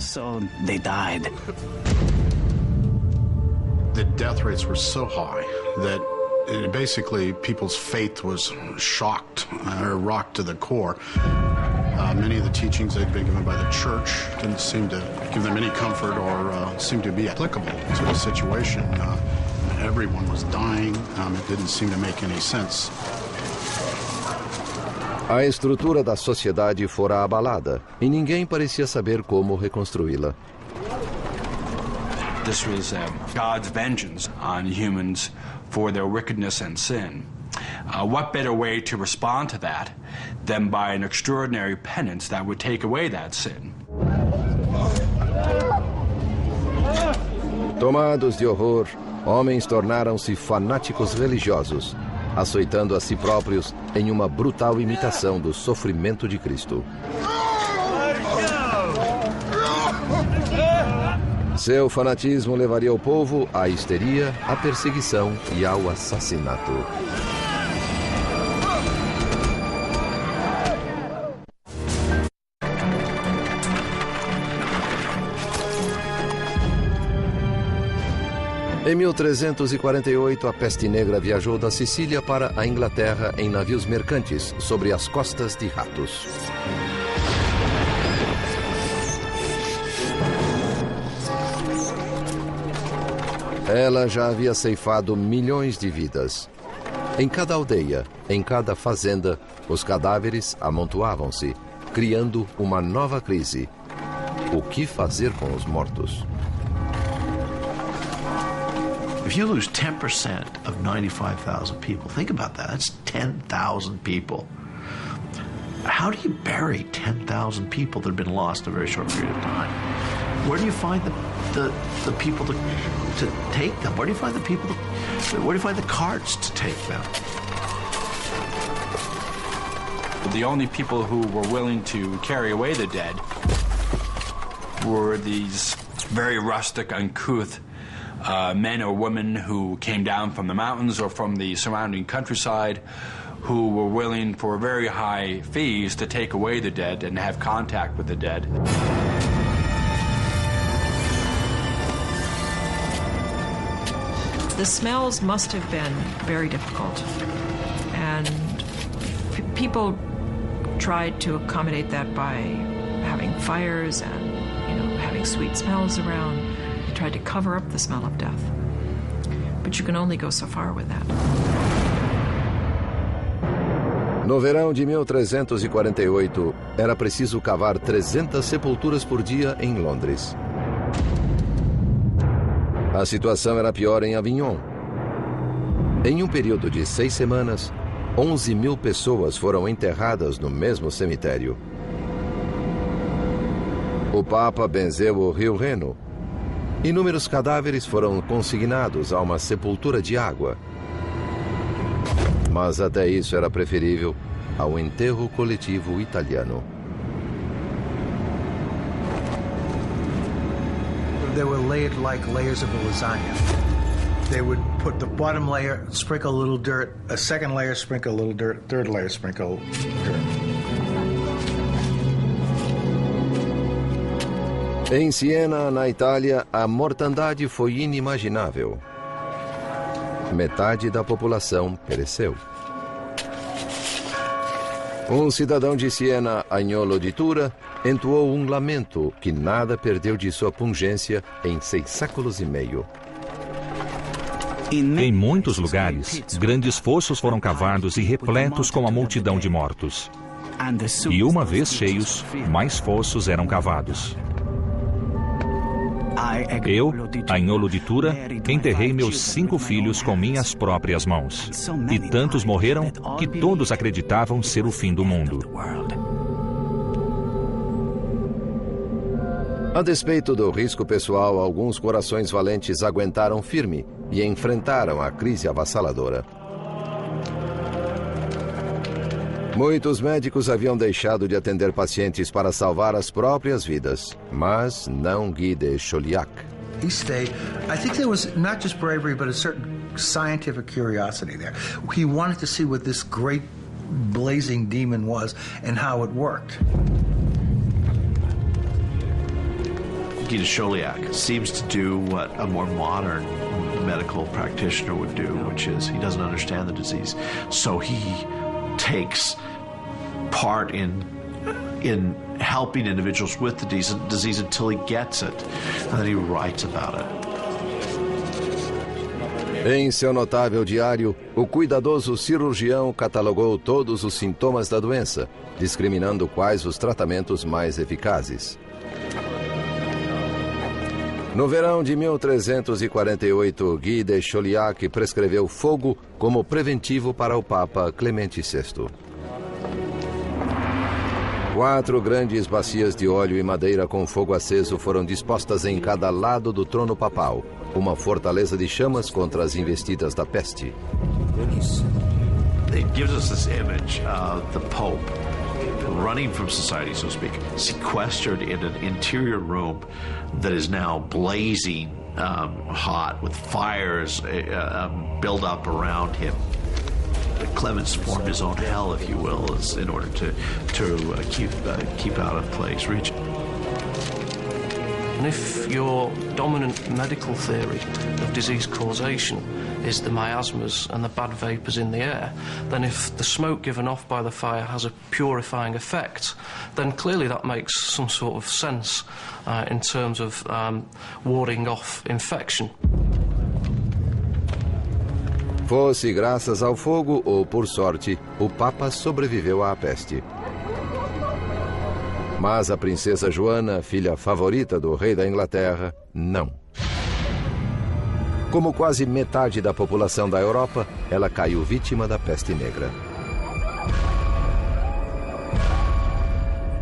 The death rates were so high that basically people's faith was shocked or rocked to the core. Many of the teachings they'd been given by the church didn't seem to give them any comfort or seem to be applicable to the situation. Everyone was dying. It didn't seem to make any sense. A estrutura da sociedade fora abalada e ninguém parecia saber como reconstruí-la. This was God's vengeance on humans for their wickedness and sin. What better way to respond to that than by an extraordinary penance that would take away that sin? Tomados de horror, homens tornaram-se fanáticos religiosos, açoitando a si próprios em uma brutal imitação do sofrimento de Cristo. Seu fanatismo levaria o povo à histeria, à perseguição e ao assassinato. Em 1348, a peste negra viajou da Sicília para a Inglaterra em navios mercantes sobre as costas de ratos. Ela já havia ceifado milhões de vidas. Em cada aldeia, em cada fazenda, os cadáveres amontoavam-se, criando uma nova crise. O que fazer com os mortos? If you lose 10% of 95,000 people, think about that. That's 10,000 people. How do you bury 10,000 people that have been lost in a very short period of time? Where do you find the people to take them? Where do you find the people? Where do you find the carts to take them? The only people who were willing to carry away the dead were these very rustic, uncouth men or women who came down from the mountains or from the surrounding countryside, who were willing for very high fees to take away the dead and have contact with the dead. The smells must have been very difficult, and people tried to accommodate that by having fires and, having sweet smells around. They tried to cover up the smell of death. But you can only go so far with that. No verão de 1348, era preciso cavar 300 sepulturas por dia em Londres. A situação era pior em Avignon. Em um período de 6 semanas, 11.000 pessoas foram enterradas no mesmo cemitério. O Papa benzeu o rio Reno. Inúmeros cadáveres foram consignados a uma sepultura de água. Mas até isso era preferível ao enterro coletivo italiano. They were layered like layers of a lasagna. They would put the bottom layer, sprinkle a little dirt, a second layer, sprinkle a little dirt, third layer, sprinkle dirt. Em Siena, na Itália, a mortandade foi inimaginável. Metade da população pereceu. Um cidadão de Siena, Agnolo di Tura, entoou um lamento que nada perdeu de sua pungência em 6 séculos e meio. Em muitos lugares, grandes fossos foram cavados e repletos com a multidão de mortos. E uma vez cheios, mais fossos eram cavados. Eu, Agnolo di Tura, enterrei meus 5 filhos com minhas próprias mãos. E tantos morreram que todos acreditavam ser o fim do mundo. A despeito do risco pessoal, alguns corações valentes aguentaram firme e enfrentaram a crise avassaladora. Muitos médicos haviam deixado de atender pacientes para salvar as próprias vidas, mas não Guy de Chauliac. He stayed. I think there was not just bravery, but a certain scientific curiosity there. He wanted to see what this great blazing demon was and how it worked. Guy de Chauliac seems to do what a more modern medical practitioner would do, which is he doesn't understand the disease, so he takes part in helping individuals with the disease until he gets it, and then he writes about it. Em seu notável diário, o cuidadoso cirurgião catalogou todos os sintomas da doença, discriminando quais os tratamentos mais eficazes. No verão de 1348, Guy de Chauliac prescreveu fogo como preventivo para o Papa Clemente VI. 4 grandes bacias de óleo e madeira com fogo aceso foram dispostas em cada lado do trono papal, uma fortaleza de chamas contra as investidas da peste. It gives us this image of the Pope running from society, so to speak, sequestered in an interior room that is now blazing hot with fires built up around him. Clemens formed his own hell, if you will, in order to keep out of plague's region. And if your dominant medical theory of disease causation is the miasmas and the bad vapours in the air, then if the smoke given off by the fire has a purifying effect, then clearly that makes some sort of sense in terms of warding off infection. Fosse graças ao fogo ou por sorte, o Papa sobreviveu à peste. Mas a princesa Joana, filha favorita do rei da Inglaterra, não. Como quase metade da população da Europa, ela caiu vítima da peste negra.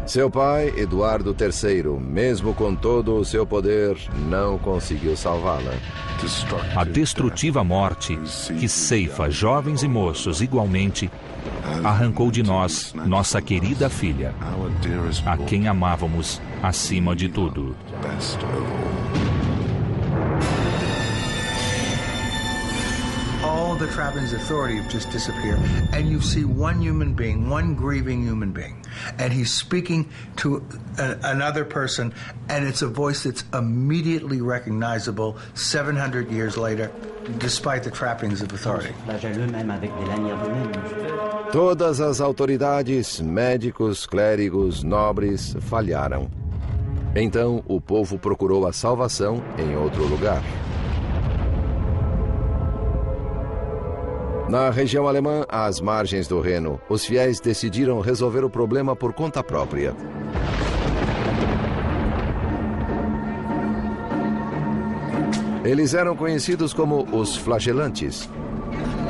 Seu pai, Eduardo III, mesmo com todo o seu poder, não conseguiu salvá-la. A destrutiva morte, que ceifa jovens e moços igualmente, arrancou de nós nossa querida filha, a quem amávamos acima de tudo. All the trappings of authority have just disappeared, and you see one human being, one grieving human being, and he's speaking to another person, and it's a voice that's immediately recognizable 700 years later, despite the trappings of authority. Todas as autoridades, médicos, clérigos, nobres, falharam. Então o povo procurou a salvação em outro lugar. Na região alemã, às margens do Reno, os fiéis decidiram resolver o problema por conta própria. Eles eram conhecidos como os flagelantes,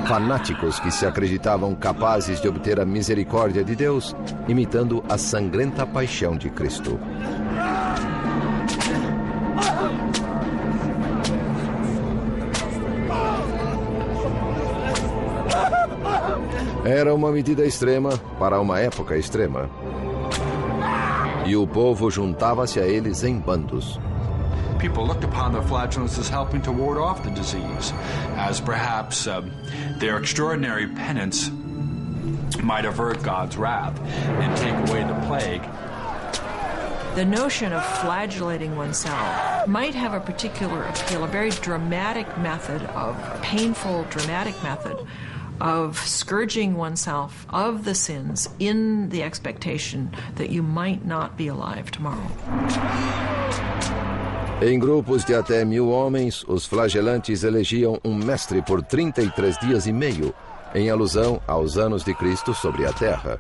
fanáticos que se acreditavam capazes de obter a misericórdia de Deus, imitando a sangrenta paixão de Cristo. Era uma medida extrema para uma época extrema. E o povo juntava-se a eles em bandos. People looked upon the flagellants as helping to ward off the disease, as perhaps their extraordinary penance might avert God's wrath and take away the plague. The notion of flagellating oneself might have a particular appeal, a very dramatic method of painful, dramatic method of scourging oneself of the sins in the expectation that you might not be alive tomorrow. Em grupos de até 1000 homens, os flagelantes elegiam um mestre por 33 dias e meio, em alusão aos anos de Cristo sobre a terra.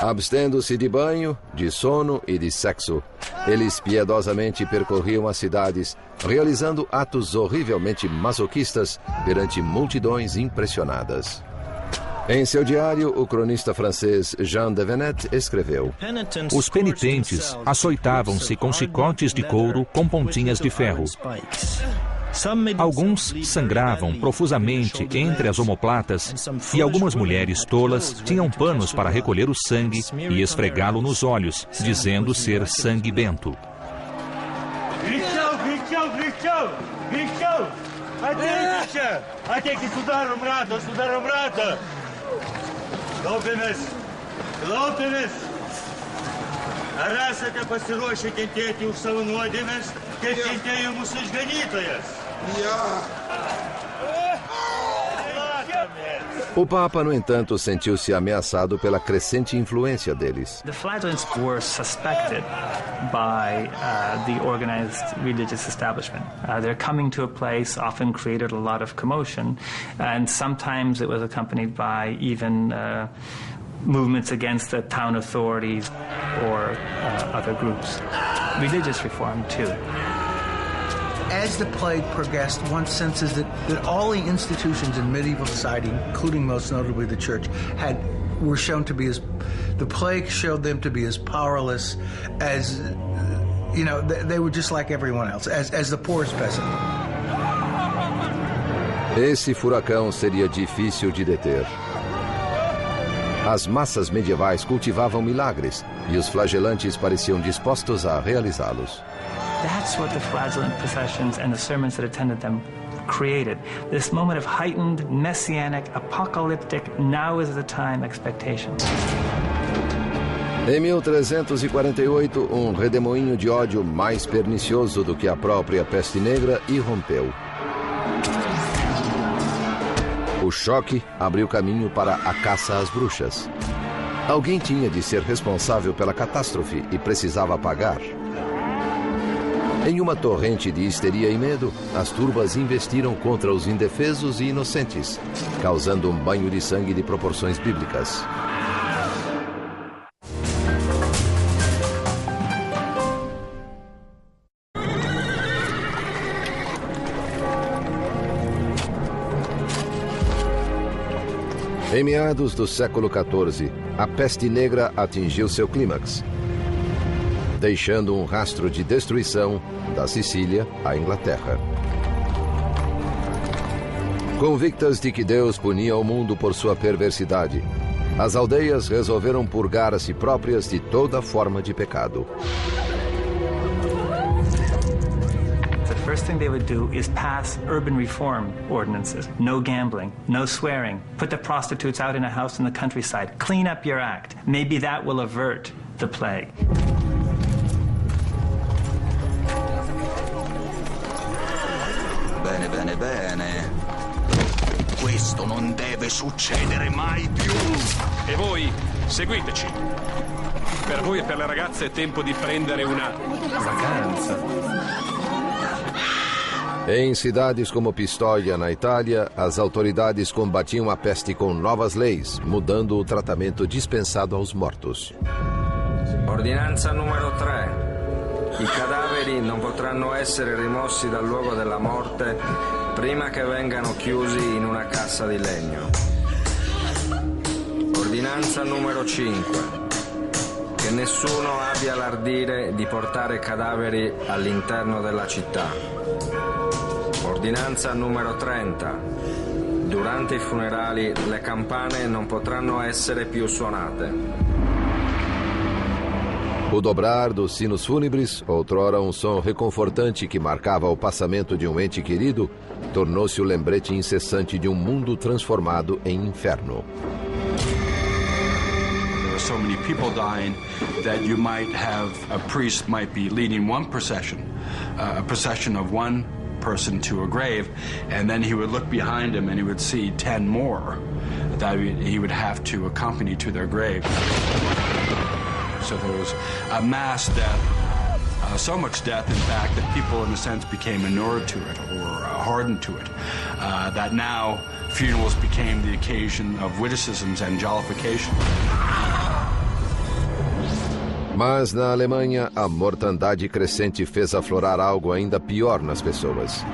Abstendo-se de banho, de sono e de sexo, eles piedosamente percorriam as cidades, realizando atos horrivelmente masoquistas perante multidões impressionadas. Em seu diário, o cronista francês Jean de Venette escreveu: Os penitentes açoitavam-se com chicotes de couro com pontinhas de ferro. Alguns sangravam profusamente entre as omoplatas e algumas mulheres tolas tinham panos para recolher o sangue e esfregá-lo nos olhos, dizendo ser sangue bento. O Papa, no entanto, sentiu-se ameaçado pela crescente influência deles. The flagellants were suspected by the organized religious establishment. Their coming to a place often created a lot of commotion, and sometimes it was accompanied by even movements against the town authorities or other groups. Religious reform, too. As the plague progressed, one senses that all the institutions in medieval society, including most notably the church, were shown to be the plague showed them to be as powerless as, they were just like everyone else, as the poorest peasant. Esse furacão seria difícil de deter. As massas medievais cultivavam milagres e os flagelantes pareciam dispostos a realizá-los. That's what the flagellant processions and the sermons that attended them created. This moment of heightened, messianic, apocalyptic, now is the time expectation. Em 1348, um redemoinho de ódio mais pernicioso do que a própria peste negra irrompeu. O choque abriu caminho para a caça às bruxas. Alguém tinha de ser responsável pela catástrofe e precisava pagar. Em uma torrente de histeria e medo, as turbas investiram contra os indefesos e inocentes, causando um banho de sangue de proporções bíblicas. Em meados do século XIV, a peste negra atingiu seu clímax, deixando um rastro de destruição da Sicília à Inglaterra. Convictas de que Deus punia o mundo por sua perversidade, as aldeias resolveram purgar a si próprias de toda forma de pecado. The first thing they would do is pass urban reform ordinances. No gambling, no swearing. Put the prostitutes out in a house in the countryside. Clean up your act. Maybe that will avert the plague. Bene, bene, bene. Questo non deve succedere mai più. E voi, seguiteci. Per voi e per le ragazze è tempo di prendere una vacanza. Em cidades como Pistoia, na Itália, as autoridades combatiam a peste com novas leis, mudando o tratamento dispensado aos mortos. Ordinanza numero 3. I cadaveri non potranno essere rimossi dal luogo della morte prima che vengano chiusi in una cassa di legno. Ordinanza numero 5. Che nessuno abbia l'ardire di portare cadaveri all'interno della città. Ordinanza numero 30. Durante i funerali le campane non potranno essere più suonate. O dobrar dos sinos fúnebres, outrora um som reconfortante que marcava o passamento de um ente querido, tornou-se o lembrete incessante de um mundo transformado em inferno. There were so many people dying that you might have a priest might be leading one procession, a procession of one person to a grave, and then he would look behind him and he would see 10 more that he would have to accompany to their grave. So there was a mass death, so much death, in fact, that people, in a sense, became inured to it or hardened to it, that now funerals became the occasion of witticisms and jollification. Mas na Alemanha, a mortandade crescente fez aflorar algo ainda pior nas pessoas: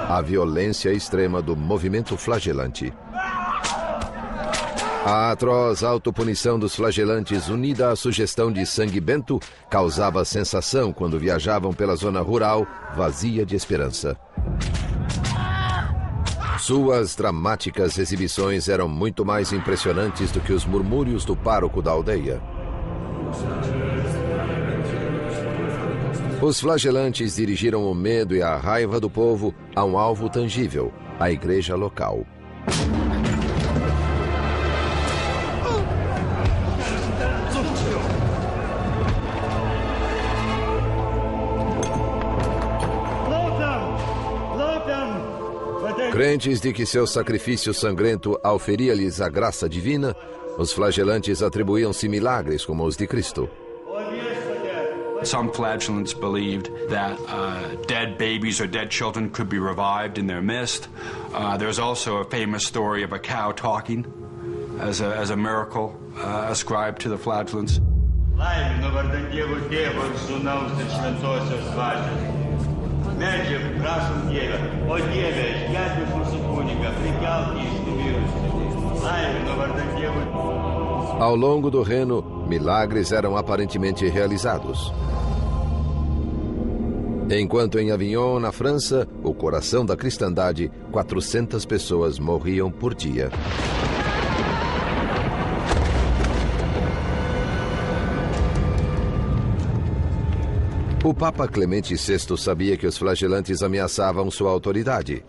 a violência extrema do movimento flagelante. A atroz autopunição dos flagelantes, unida à sugestão de sangue bento, causava sensação quando viajavam pela zona rural, vazia de esperança. Suas dramáticas exibições eram muito mais impressionantes do que os murmúrios do pároco da aldeia. Os flagelantes dirigiram o medo e a raiva do povo a um alvo tangível, a igreja local. Crentes de que seu sacrifício sangrento auferia-lhes a graça divina, os flagelantes atribuíam-se milagres como os de Cristo. Some flagellants believed that dead babies or dead children could be revived in their midst. There's also a famous story of a cow talking as a miracle ascribed to the flagellants. Ao longo do Reno, milagres eram aparentemente realizados. Enquanto em Avignon, na França, o coração da cristandade, 400 pessoas morriam por dia. O Papa Clemente VI sabia que os flagelantes ameaçavam sua autoridade,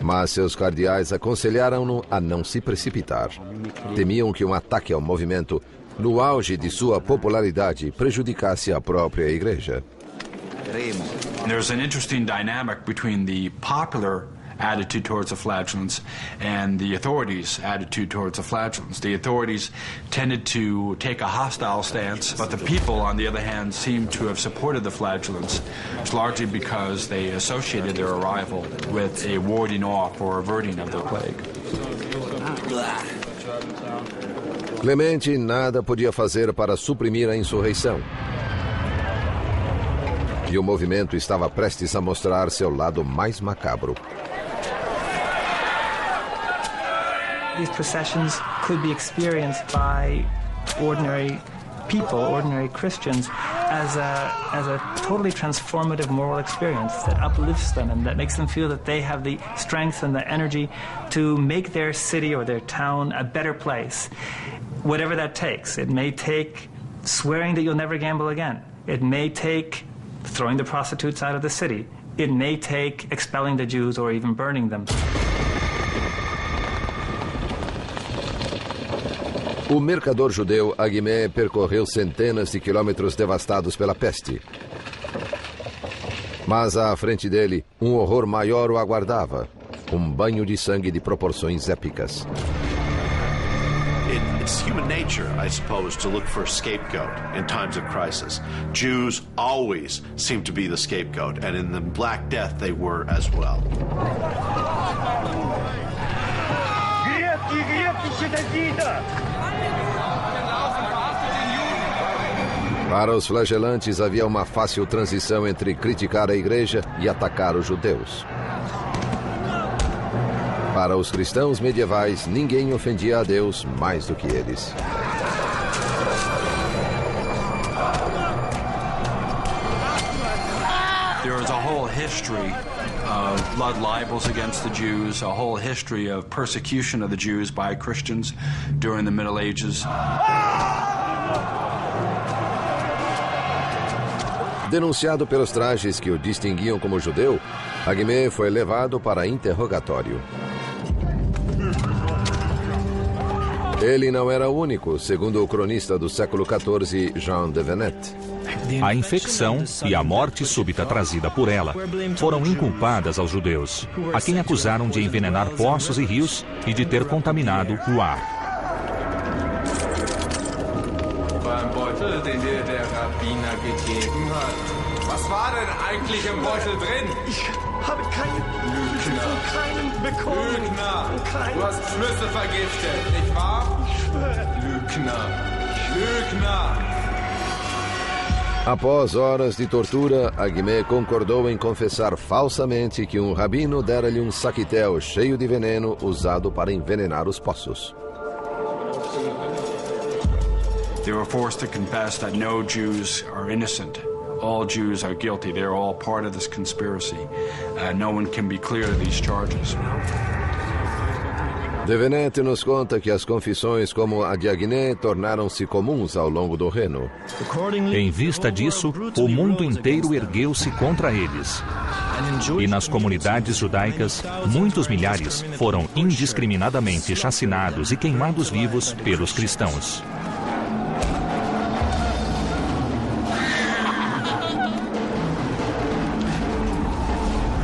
mas seus cardeais aconselharam-no a não se precipitar. Temiam que um ataque ao movimento, no auge de sua popularidade, prejudicasse a própria igreja. There's an interesting dynamic between the popular attitude towards the flagellants and the authorities' attitude towards the flagellants. The authorities tended to take a hostile stance, but the people, on the other hand, seemed to have supported the flagellants. It's largely because they associated their arrival with a warding off or averting of the plague. Clemente nada podia fazer para suprimir a insurreição. E o movimento estava prestes a mostrar seu lado mais macabro. These processions could be experienced by ordinary people, ordinary Christians, as a totally transformative moral experience that uplifts them and that makes them feel that they have the strength and the energy to make their city or their town a better place, whatever that takes. It may take swearing that you'll never gamble again. It may take throwing the prostitutes out of the city. It may take expelling the Jews or even burning them. O mercador judeu Aguimé percorreu centenas de quilômetros devastados pela peste. Mas à frente dele, um horror maior o aguardava. Um banho de sangue de proporções épicas. It's human nature, I suppose, to look for a scapegoat in times of crisis. Jews always seem to be the scapegoat, and in the Black Death they were as well. Para os flagelantes havia uma fácil transição entre criticar a igreja e atacar os judeus. Para os cristãos medievais, ninguém ofendia a Deus mais do que eles. There is a whole history of blood libels against the Jews, a whole history of persecution of the Jews by Christians during the Middle Ages. Denunciado pelos trajes que o distinguiam como judeu, Aguimé foi levado para interrogatório. Ele não era o único, segundo o cronista do século XIV, Jean de Venette. A infecção e a morte súbita trazida por ela foram inculpadas aos judeus, a quem acusaram de envenenar poços e rios e de ter contaminado o ar. Beim Beutel, den dir der Rabbiner gegeben hat. Was war denn eigentlich im Beutel drin? Ich habe keinen bekommen. Lügner! Du hast Schlüssel vergiftet, nicht wahr? Ich schwöre. Lügner! Lügner! Após horas de tortura, Aguimé concordou em confessar falsamente que um rabino dera-lhe um saquitel cheio de veneno usado para envenenar os poços. They were forced to confess that no Jews are innocent. All Jews are guilty. They're all part of this conspiracy. No one can be clear of these charges. De Venette nos conta que as confissões como a de Aguimé tornaram-se comuns ao longo do Reno. Em vista disso, o mundo inteiro ergueu-se contra eles. E nas comunidades judaicas, muitos milhares foram indiscriminadamente chacinados e queimados vivos pelos cristãos.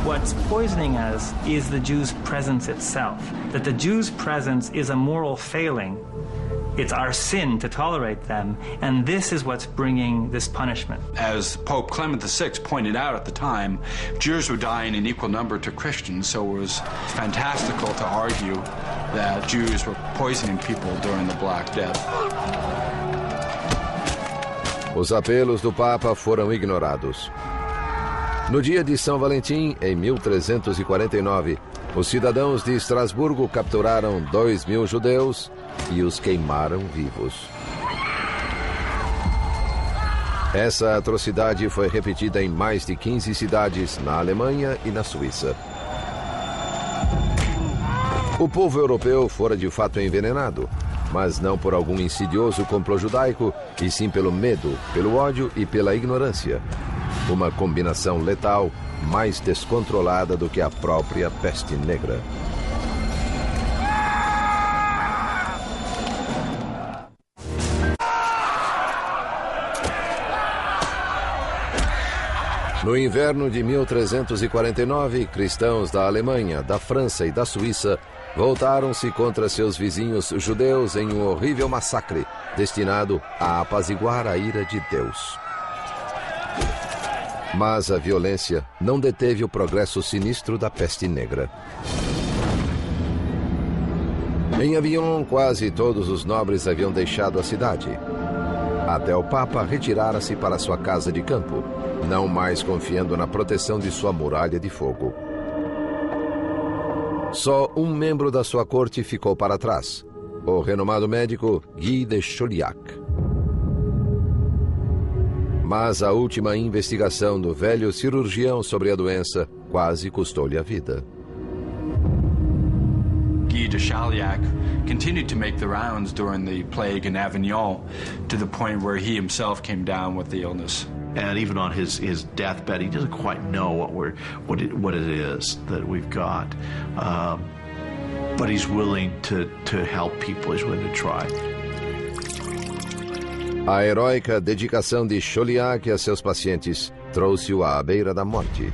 What's poisoning us is the Jews' presence itself. That the Jews' presence is a moral failing. It's our sin to tolerate them, and this is what's bringing this punishment. As Pope Clement VI pointed out at the time, Jews were dying in equal number to Christians, so it was fantastical to argue that Jews were poisoning people during the Black Death. Os apelos do Papa foram ignorados. No dia de São Valentim, em 1349, os cidadãos de Estrasburgo capturaram 2.000 judeus e os queimaram vivos. Essa atrocidade foi repetida em mais de 15 cidades na Alemanha e na Suíça. O povo europeu fora de fato envenenado, mas não por algum insidioso complô judaico, e sim pelo medo, pelo ódio e pela ignorância. Uma combinação letal mais descontrolada do que a própria peste negra. No inverno de 1349, cristãos da Alemanha, da França e da Suíça voltaram-se contra seus vizinhos judeus em um horrível massacre, destinado a apaziguar a ira de Deus. Mas a violência não deteve o progresso sinistro da peste negra. Em Avignon, quase todos os nobres haviam deixado a cidade. Até o Papa retirara-se para sua casa de campo, não mais confiando na proteção de sua muralha de fogo. Só um membro da sua corte ficou para trás, o renomado médico Guy de Chauliac. Mas a última investigação do velho cirurgião sobre a doença quase custou-lhe a vida. Guy de Chauliac continued to make the rounds during the plague in Avignon, to the point where he himself came down with the illness. And even on his deathbed, he doesn't quite know what it is that we've got. But he's willing to help people. He's willing to try. A heróica dedicação de Chauliac a seus pacientes trouxe-o à beira da morte.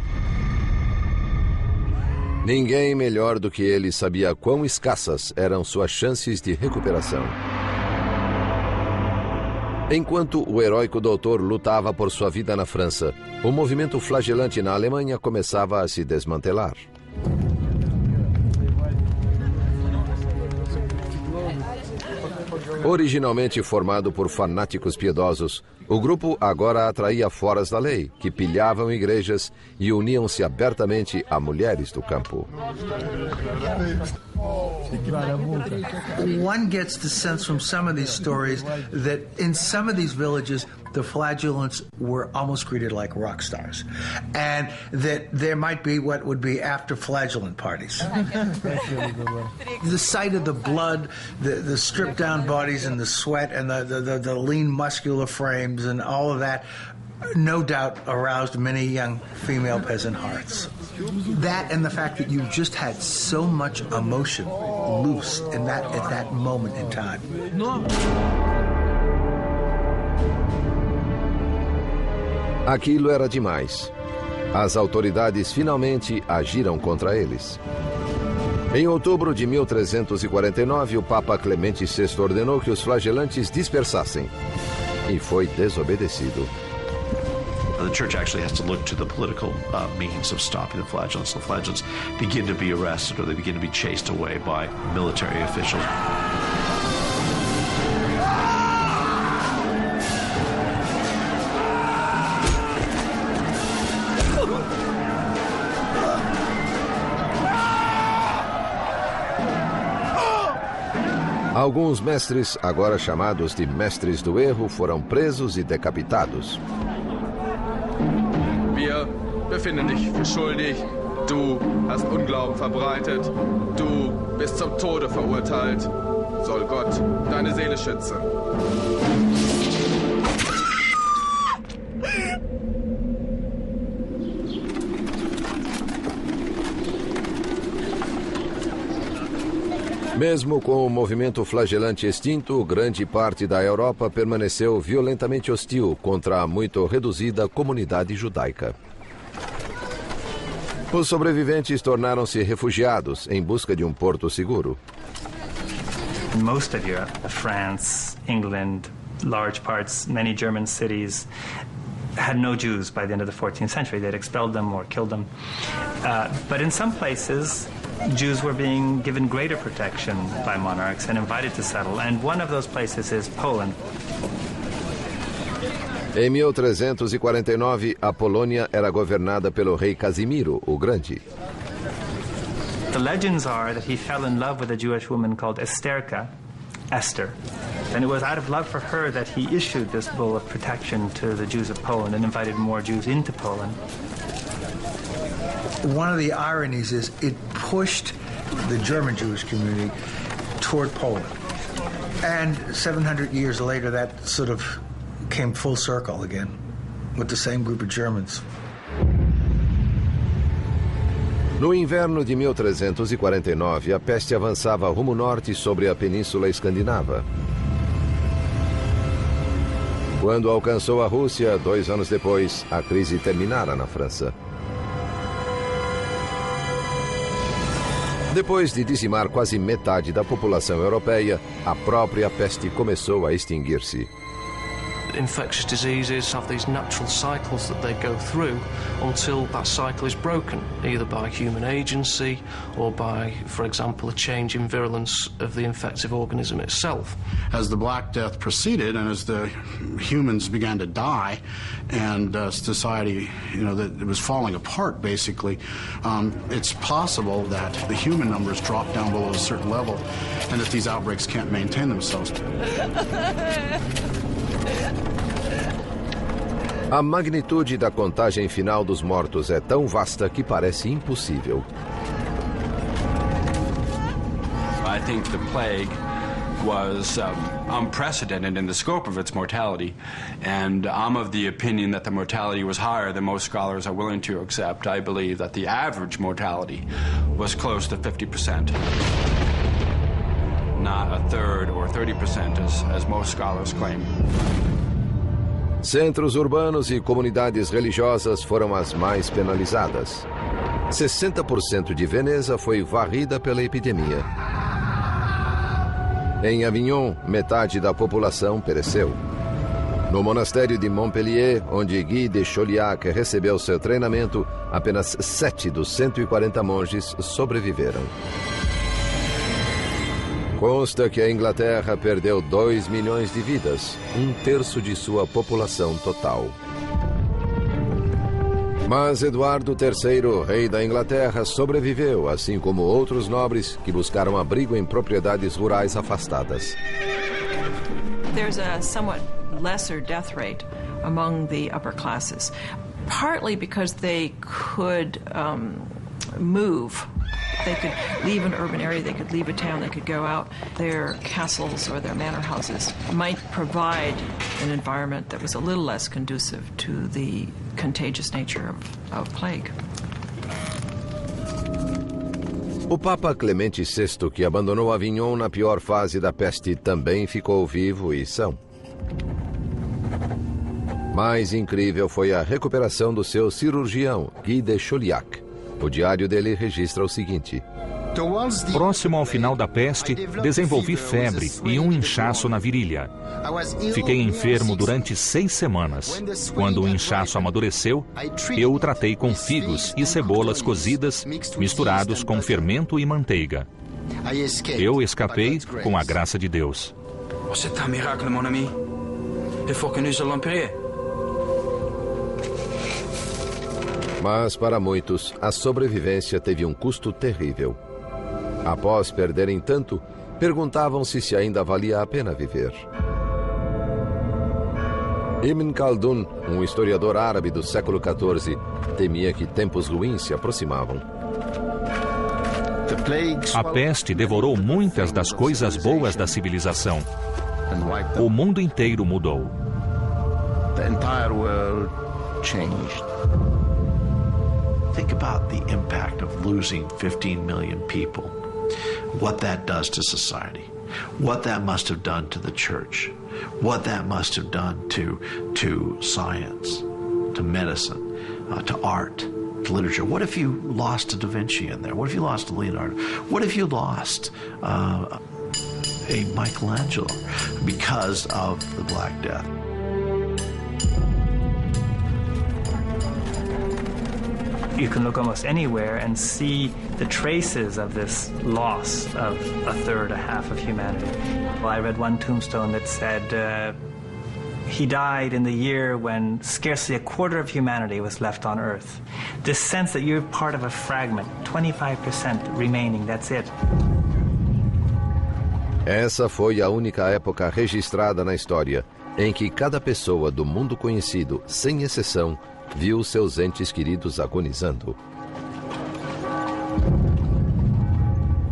Ninguém melhor do que ele sabia quão escassas eram suas chances de recuperação. Enquanto o heróico doutor lutava por sua vida na França, o movimento flagelante na Alemanha começava a se desmantelar. Originalmente formado por fanáticos piedosos, o grupo agora atraía foras da lei, que pilhavam igrejas e uniam-se abertamente a mulheres do campo. One gets the sense from some of these stories that in some of these villages, the flagellants were almost treated like rock stars, and that there might be what would be after flagellant parties. The sight of the blood, the stripped down bodies and the sweat and the lean muscular frames and all of that, no doubt aroused many young female peasant hearts. That and the fact that you just had so much emotion loose in at that moment in time. Aquilo era demais. As autoridades finalmente agiram contra eles. Em outubro de 1349, o Papa Clemente VI ordenou que os flagelantes dispersassem. E foi desobedecido. The church actually has to look to the political means of stopping the flagellants. The flagellants begin to be arrested or they begin to be chased away by military officials. Alguns mestres, agora chamados de mestres do erro, foram presos e decapitados. Wir befinden dich für schuldig. Du hast Unglauben verbreitet. Du bist zum Tode verurteilt. Soll Gott deine Seele schützen. Mesmo com o movimento flagelante extinto, grande parte da Europa permaneceu violentamente hostil contra a muito reduzida comunidade judaica. Os sobreviventes tornaram-se refugiados em busca de um porto seguro. In most of Europe, France, England, large parts, many German cities had no Jews by the end of the 14th century. They'd expelled them or killed them. But in some places, Jews were being given greater protection by monarchs and invited to settle, and one of those places is Poland. Em 1349, a Polônia era governada pelo rei Casimiro, o Grande. The legends are that he fell in love with a Jewish woman called Esther, and it was out of love for her that he issued this bull of protection to the Jews of Poland and invited more Jews into Poland. One of the ironies is it pushed the German Jewish community toward Poland. And 700 years later, that sort of came full circle again with the same group of Germans. No inverno de 1349, a peste avançava rumo norte sobre a Península Escandinava. Quando alcançou a Rússia, 2 anos depois, a crise terminara na França. Depois de dizimar quase metade da população europeia, a própria peste começou a extinguir-se. Infectious diseases have these natural cycles that they go through until that cycle is broken, either by human agency or by, for example, a change in virulence of the infective organism itself. As the Black Death proceeded and as the humans began to die and society, that it was falling apart basically, it's possible that the human numbers dropped down below a certain level and that these outbreaks can't maintain themselves. A magnitude da contagem final dos mortos é tão vasta que parece impossível. I think the plague was unprecedented in the scope of its mortality, and I'm of the opinion that the mortality was higher than most scholars are willing to accept. I believe that the average mortality was close to 50%, not a third or 30% as most scholars claim. Centros urbanos e comunidades religiosas foram as mais penalizadas. 60% de Veneza foi varrida pela epidemia. Em Avignon, metade da população pereceu. No monastério de Montpellier, onde Guy de Chauliac recebeu seu treinamento, apenas 7 dos 140 monges sobreviveram. Consta que a Inglaterra perdeu 2 milhões de vidas, 1/3 de sua população total. Mas Eduardo III, rei da Inglaterra, sobreviveu, assim como outros nobres que buscaram abrigo em propriedades rurais afastadas. There's a somewhat lesser death rate among the upper classes, partly because they could move. They could leave an urban area, they could leave a town, they could go out. Their castles or their manor houses might provide an environment that was a little less conducive to the contagious nature of plague. O Papa Clemente VI, que abandonou Avignon na pior fase da peste, também ficou vivo e são. Mais incrível foi a recuperação do seu cirurgião, Guy de Chauliac. O diário dele registra o seguinte: próximo ao final da peste, desenvolvi febre e um inchaço na virilha. Fiquei enfermo durante 6 semanas. Quando o inchaço amadureceu, eu o tratei com figos e cebolas cozidas, misturados com fermento e manteiga. Eu escapei com a graça de Deus. C'est un miracle, mon ami. Il faut que nous allons prier. Mas para muitos, a sobrevivência teve um custo terrível. Após perderem tanto, perguntavam-se se ainda valia a pena viver. Ibn Khaldun, um historiador árabe do século XIV, temia que tempos ruins se aproximavam. A peste devorou muitas das coisas boas da civilização. O mundo inteiro mudou. The entire world changed. Think about the impact of losing 15 million people. What that does to society. What that must have done to the church. What that must have done to science, to medicine, to art, to literature. What if you lost a Da Vinci in there? What if you lost a Leonardo? What if you lost a Michelangelo because of the Black Death? You can look almost anywhere and see the traces of this loss of a third, a half of humanity. Well, I read one tombstone that said he died in the year when scarcely a quarter of humanity was left on Earth. This sense that you're part of a fragment, 25% remaining, that's it. Essa foi a única época registrada na história em que cada pessoa do mundo conhecido, sem exceção, viu seus entes queridos agonizando.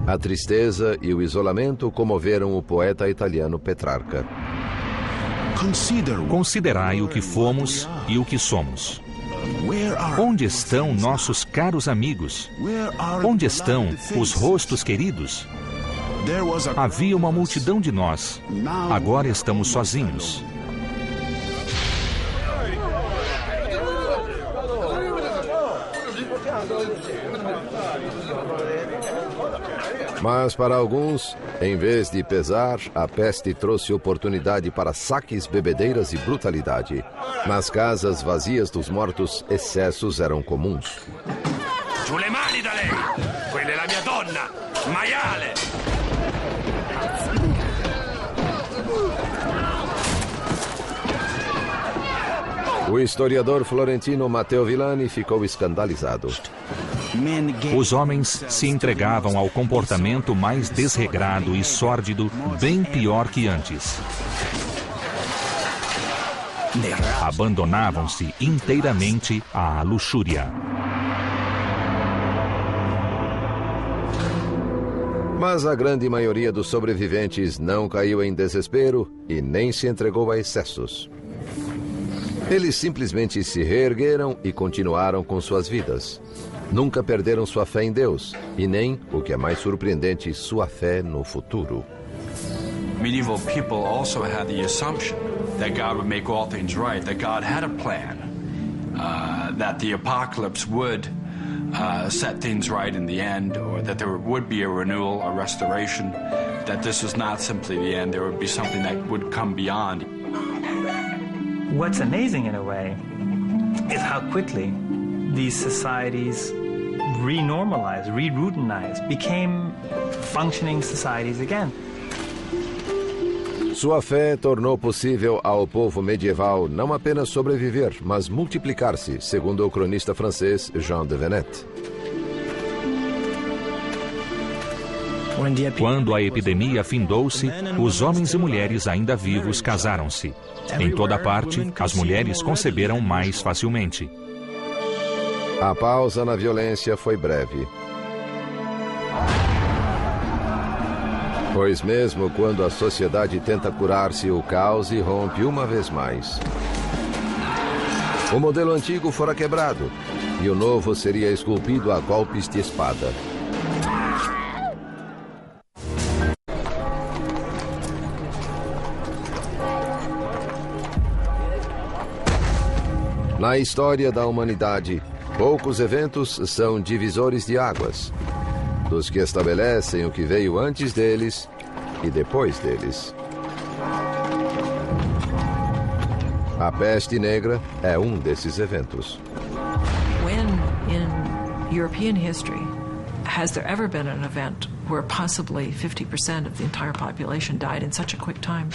A tristeza e o isolamento comoveram o poeta italiano Petrarca. Considerai o que fomos e o que somos. Onde estão nossos caros amigos? Onde estão os rostos queridos? Havia uma multidão de nós. Agora estamos sozinhos. Mas para alguns, em vez de pesar, a peste trouxe oportunidade para saques, bebedeiras e brutalidade. Nas casas vazias dos mortos, excessos eram comuns. Giù le mani da lei! Quella è la mia donna! Maiale! O historiador florentino Matteo Villani ficou escandalizado. Os homens se entregavam ao comportamento mais desregrado e sórdido, bem pior que antes. Abandonavam-se inteiramente à luxúria. Mas a grande maioria dos sobreviventes não caiu em desespero e nem se entregou a excessos. Eles simplesmente se reergueram e continuaram com suas vidas. Nunca perderam sua fé em Deus e nem, o que é mais surpreendente, sua fé no futuro. Medieval people also had the assumption that God would make all things right, that God had a plan, that the apocalypse would set things right in the end, or that there would be a renewal, a restoration, that this was not simply the end, there would be something that would come beyond. What's amazing in a way is how quickly these societies renormalized, re-routinized, became functioning societies again. Sua fé tornou possível ao povo medieval não apenas sobreviver, mas multiplicar-se, segundo o cronista francês Jean de Venette. Quando a epidemia findou-se, os homens e mulheres ainda vivos casaram-se. Em toda parte, as mulheres conceberam mais facilmente. A pausa na violência foi breve. Pois mesmo quando a sociedade tenta curar-se, o caos irrompe uma vez mais. O modelo antigo fora quebrado e o novo seria esculpido a golpes de espada. Na história da humanidade, poucos eventos são divisores de águas, dos que estabelecem o que veio antes deles e depois deles. A peste negra é um desses eventos. When in European history has there ever been an event where possibly 50% of the entire population died in such a quick time?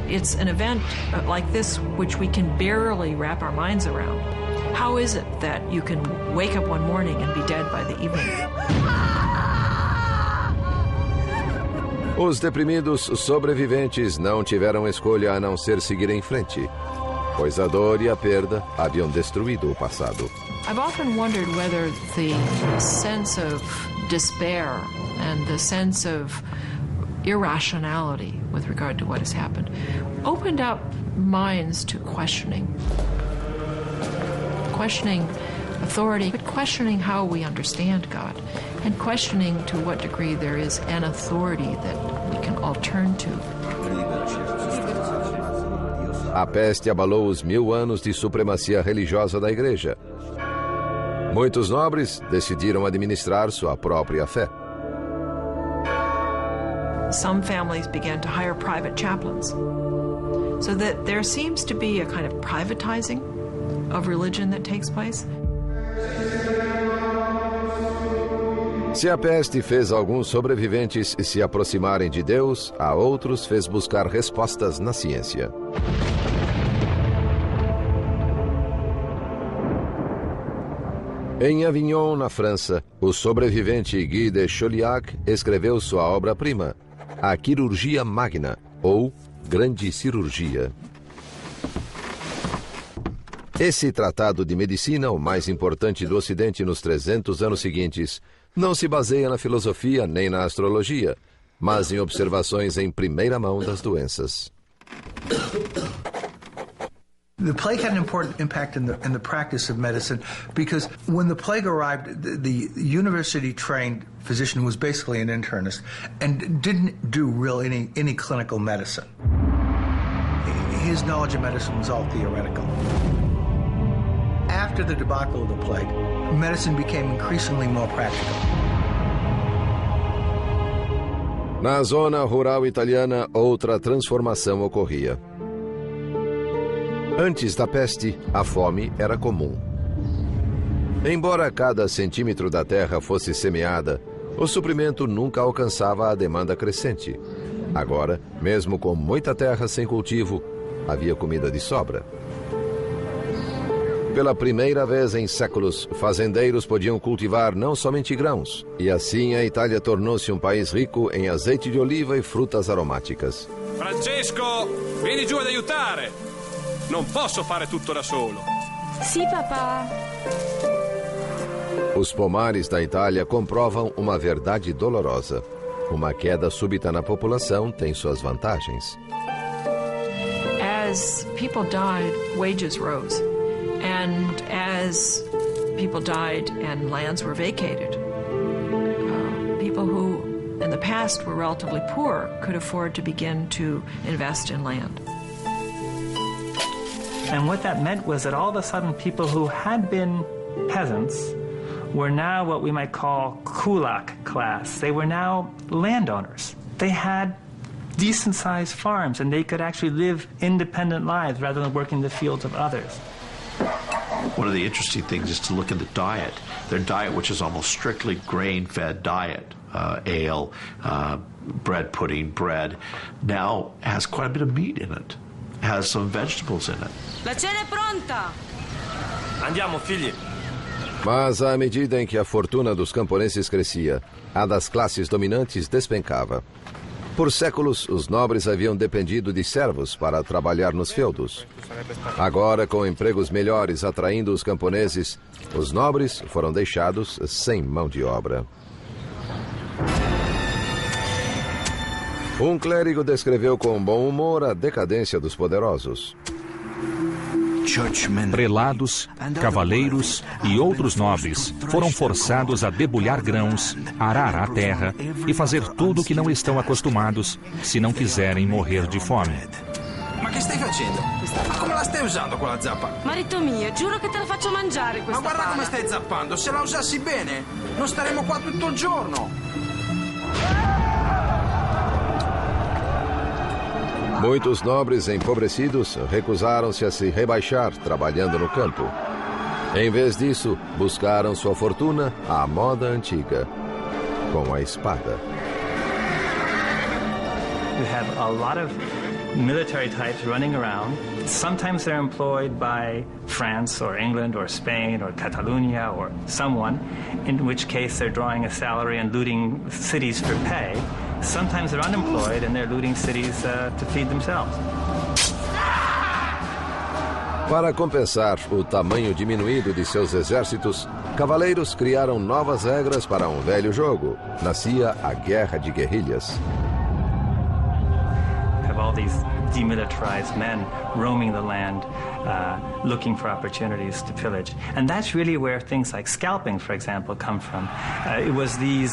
It's an event like this which we can barely wrap our minds around. How is it that you can wake up one morning and be dead by the evening? Os deprimidos sobreviventes não tiveram escolha a não ser seguir em frente, pois a dor e a perda haviam destruído o passado. I've often wondered whether the sense of despair and the sense of irrationality with regard to what has happened opened up minds to questioning authority, but questioning how we understand God, and questioning to what degree there is an authority that we can all turn to. A peste abalou os 1000 anos de supremacia religiosa da Igreja. Muitos nobres decidiram administrar sua própria fé. Some families began to hire private chaplains, so that there seems to be a kind of privatizing of religion that takes place. Se a peste fez alguns sobreviventes se aproximarem de Deus, a outros fez buscar respostas na ciência. Em Avignon, na França, o sobrevivente Guy de Chauliac escreveu sua obra-prima, A Quirurgia Magna, ou Grande Cirurgia. Esse tratado de medicina, o mais importante do Ocidente nos 300 anos seguintes, não se baseia na filosofia nem na astrologia, mas em observações em primeira mão das doenças. The plague had an important impact in the practice of medicine because when the plague arrived, the university-trained physician who was basically an internist and didn't do any clinical medicine. His knowledge of medicine was all theoretical. After the debacle of the plague, medicine became increasingly more practical. Na zona rural italiana, outra transformação ocorria. Antes da peste, a fome era comum. Embora cada centímetro da terra fosse semeada, o suprimento nunca alcançava a demanda crescente. Agora, mesmo com muita terra sem cultivo, havia comida de sobra. Pela primeira vez em séculos, fazendeiros podiam cultivar não somente grãos, e assim a Itália tornou-se um país rico em azeite de oliva e frutas aromáticas. Francesco, vieni giù ad aiutare. Non posso fare tutto da solo. Sì, papà. Os pomares da Itália comprovam uma verdade dolorosa. Uma queda súbita na população tem suas vantagens. As people died, wages rose. And as people died and lands were vacated, people who in the past were relatively poor could afford to begin to invest in land. And what that meant was that all of a sudden people who had been peasants were now what we might call kulak class. They were now landowners. They had decent-sized farms and they could actually live independent lives rather than working the fields of others. One of the interesting things is to look at the diet. Their diet, which is almost strictly grain-fed diet, ale, bread pudding, bread, now has quite a bit of meat in it, has some vegetables in it. La cena è pronta! Andiamo, figli. Mas à medida em que a fortuna dos camponeses crescia, a das classes dominantes despencava. Por séculos, os nobres haviam dependido de servos para trabalhar nos feudos. Agora, com empregos melhores atraindo os camponeses, os nobres foram deixados sem mão de obra. Um clérigo descreveu com bom humor a decadência dos poderosos. Prelados, cavaleiros e outros nobres foram forçados a debulhar grãos, arar a terra e fazer tudo o que não estão acostumados se não quiserem morrer de fome. Ma che stai facendo? Ma come la stai usando quella zappa? Marito mio, giuro che te la faccio mangiare questa Ma guarda pala. come stai zappando, se la usassi bene non staremo qua tutto il giorno. Muitos nobres empobrecidos recusaram-se a se rebaixar trabalhando no campo. Em vez disso, buscaram sua fortuna à moda antiga, com a espada. You have a lot of military types running around. Sometimes they're employed by France or England or Spain or Catalonia or someone, in which case they're drawing a salary and looting cities for pay. Sometimes they're unemployed and they're looting cities to feed themselves. Para compensar o tamanho diminuído de seus exércitos, cavaleiros criaram novas regras para um velho jogo. Nascia a Guerra de Guerrilhas. Have all these demilitarized men roaming the land, looking for opportunities to pillage. And that's really where things like scalping, for example, come from. It was the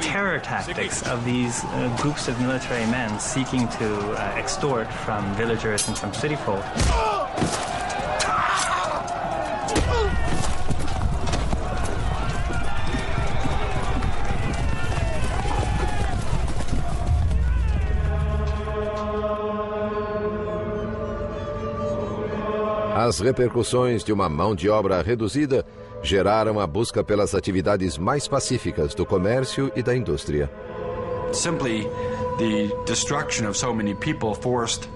terror tactics of these groups of military men seeking to extort from villagers and from city folk. As repercussões de uma mão de obra reduzida geraram a busca pelas atividades mais pacíficas do comércio e da indústria. Simply, the destruction of so many people forced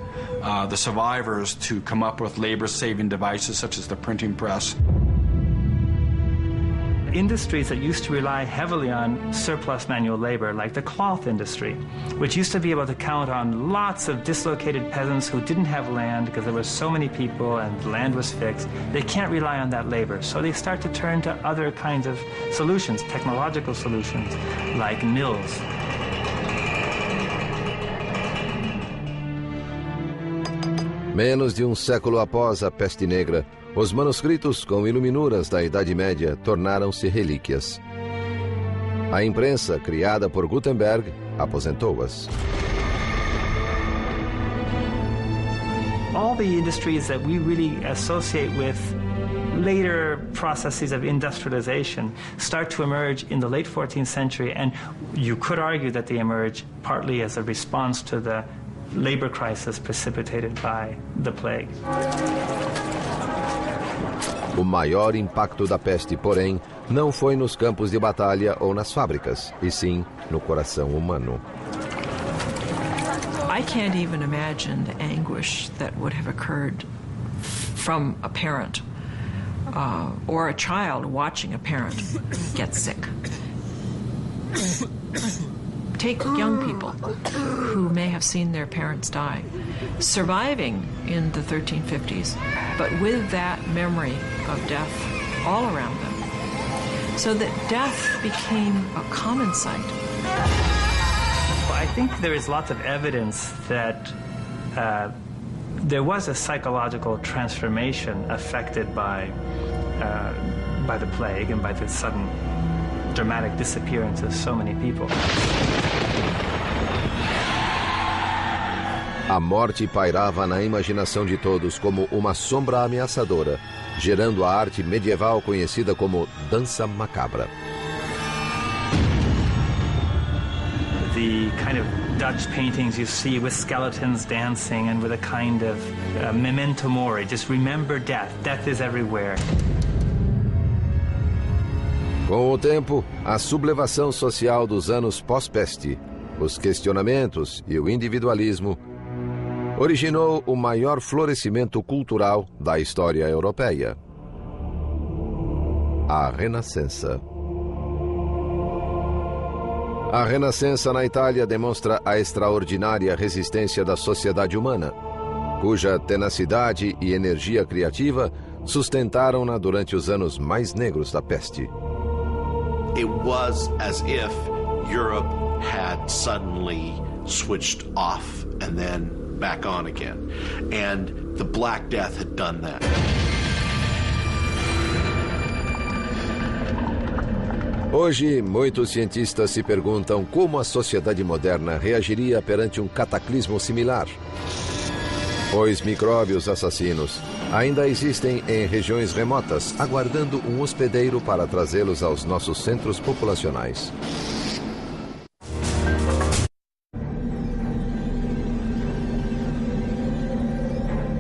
the survivors to come up with labor-saving devices such as the printing press. Industries that used to rely heavily on surplus manual labor, like the cloth industry, which used to be able to count on lots of dislocated peasants who didn't have land because there were so many people and the land was fixed, they can't rely on that labor. So they start to turn to other kinds of solutions, technological solutions, like mills. Menos de um século após a peste negra, os manuscritos com iluminuras da Idade Média tornaram-se relíquias. A imprensa, criada por Gutenberg, aposentou-as. All the industries that we really associate with later processes of industrialization start to emerge in the late 14th century, and you could argue that they emerge partly as a response to the labor crisis precipitated by the plague. O maior impacto da peste, porém, não foi nos campos de batalha ou nas fábricas, e sim no coração humano. I can't even imagine the anguish that would have occurred from a parent or a child watching a parent get sick. Take young people who may have seen their parents die, surviving in the 1350s, but with that memory of death all around them, so that death became a common sight. I think there is lots of evidence that there was a psychological transformation affected by the plague and by the sudden dramatic disappearance of so many people. A morte pairava na imaginação de todos como uma sombra ameaçadora, gerando a arte medieval conhecida como dança macabra. The kind of Dutch paintings you see with skeletons dancing and with a kind of memento mori, just remember death. Death is everywhere. Com o tempo, a sublevação social dos anos pós-peste, os questionamentos e o individualismo originou o maior florescimento cultural da história europeia: a Renascença. A Renascença na Itália demonstra a extraordinária resistência da sociedade humana, cuja tenacidade e energia criativa sustentaram-na durante os anos mais negros da peste. It was as if Europe had suddenly switched off and then back on again. And the Black Death had done that. Hoje, muitos cientistas se perguntam como a sociedade moderna reagiria perante um cataclismo similar. Os micróbios assassinos ainda existem em regiões remotas, aguardando um hospedeiro para trazê-los aos nossos centros populacionais.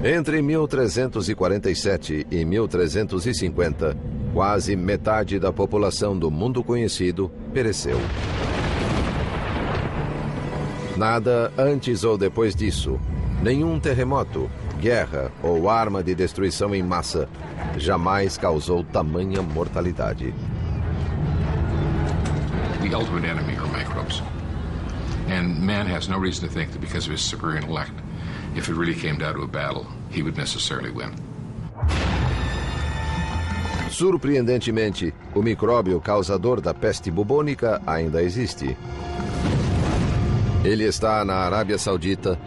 Entre 1347 e 1350, quase metade da população do mundo conhecido pereceu. Nada antes ou depois disso, nenhum terremoto, guerra ou arma de destruição em massa jamais causou tamanha mortalidade. The ultimate enemy are microbes. And man has no reason to think that because of his superior intellect, if it really came down to a battle, he would necessarily win. Surpreendentemente, o micróbio causador da peste bubônica ainda existe. Ele está na Arábia Saudita,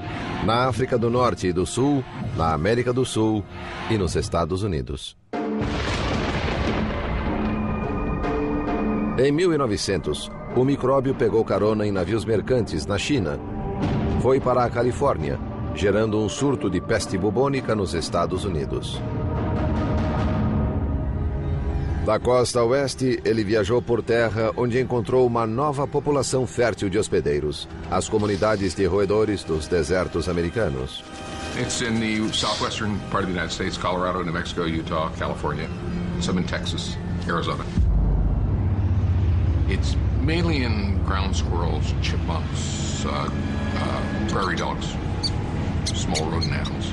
na África do Norte e do Sul, na América do Sul e nos Estados Unidos. Em 1900, o micróbio pegou carona em navios mercantes na China. Foi para a Califórnia, gerando um surto de peste bubônica nos Estados Unidos. Da costa oeste, ele viajou por terra, onde encontrou uma nova população fértil de hospedeiros, as comunidades de roedores dos desertos americanos. It's in the southwestern part of the United States, Colorado, New Mexico, Utah, California, some in Texas, Arizona. It's mainly in ground squirrels, chipmunks, prairie dogs, small rodent animals.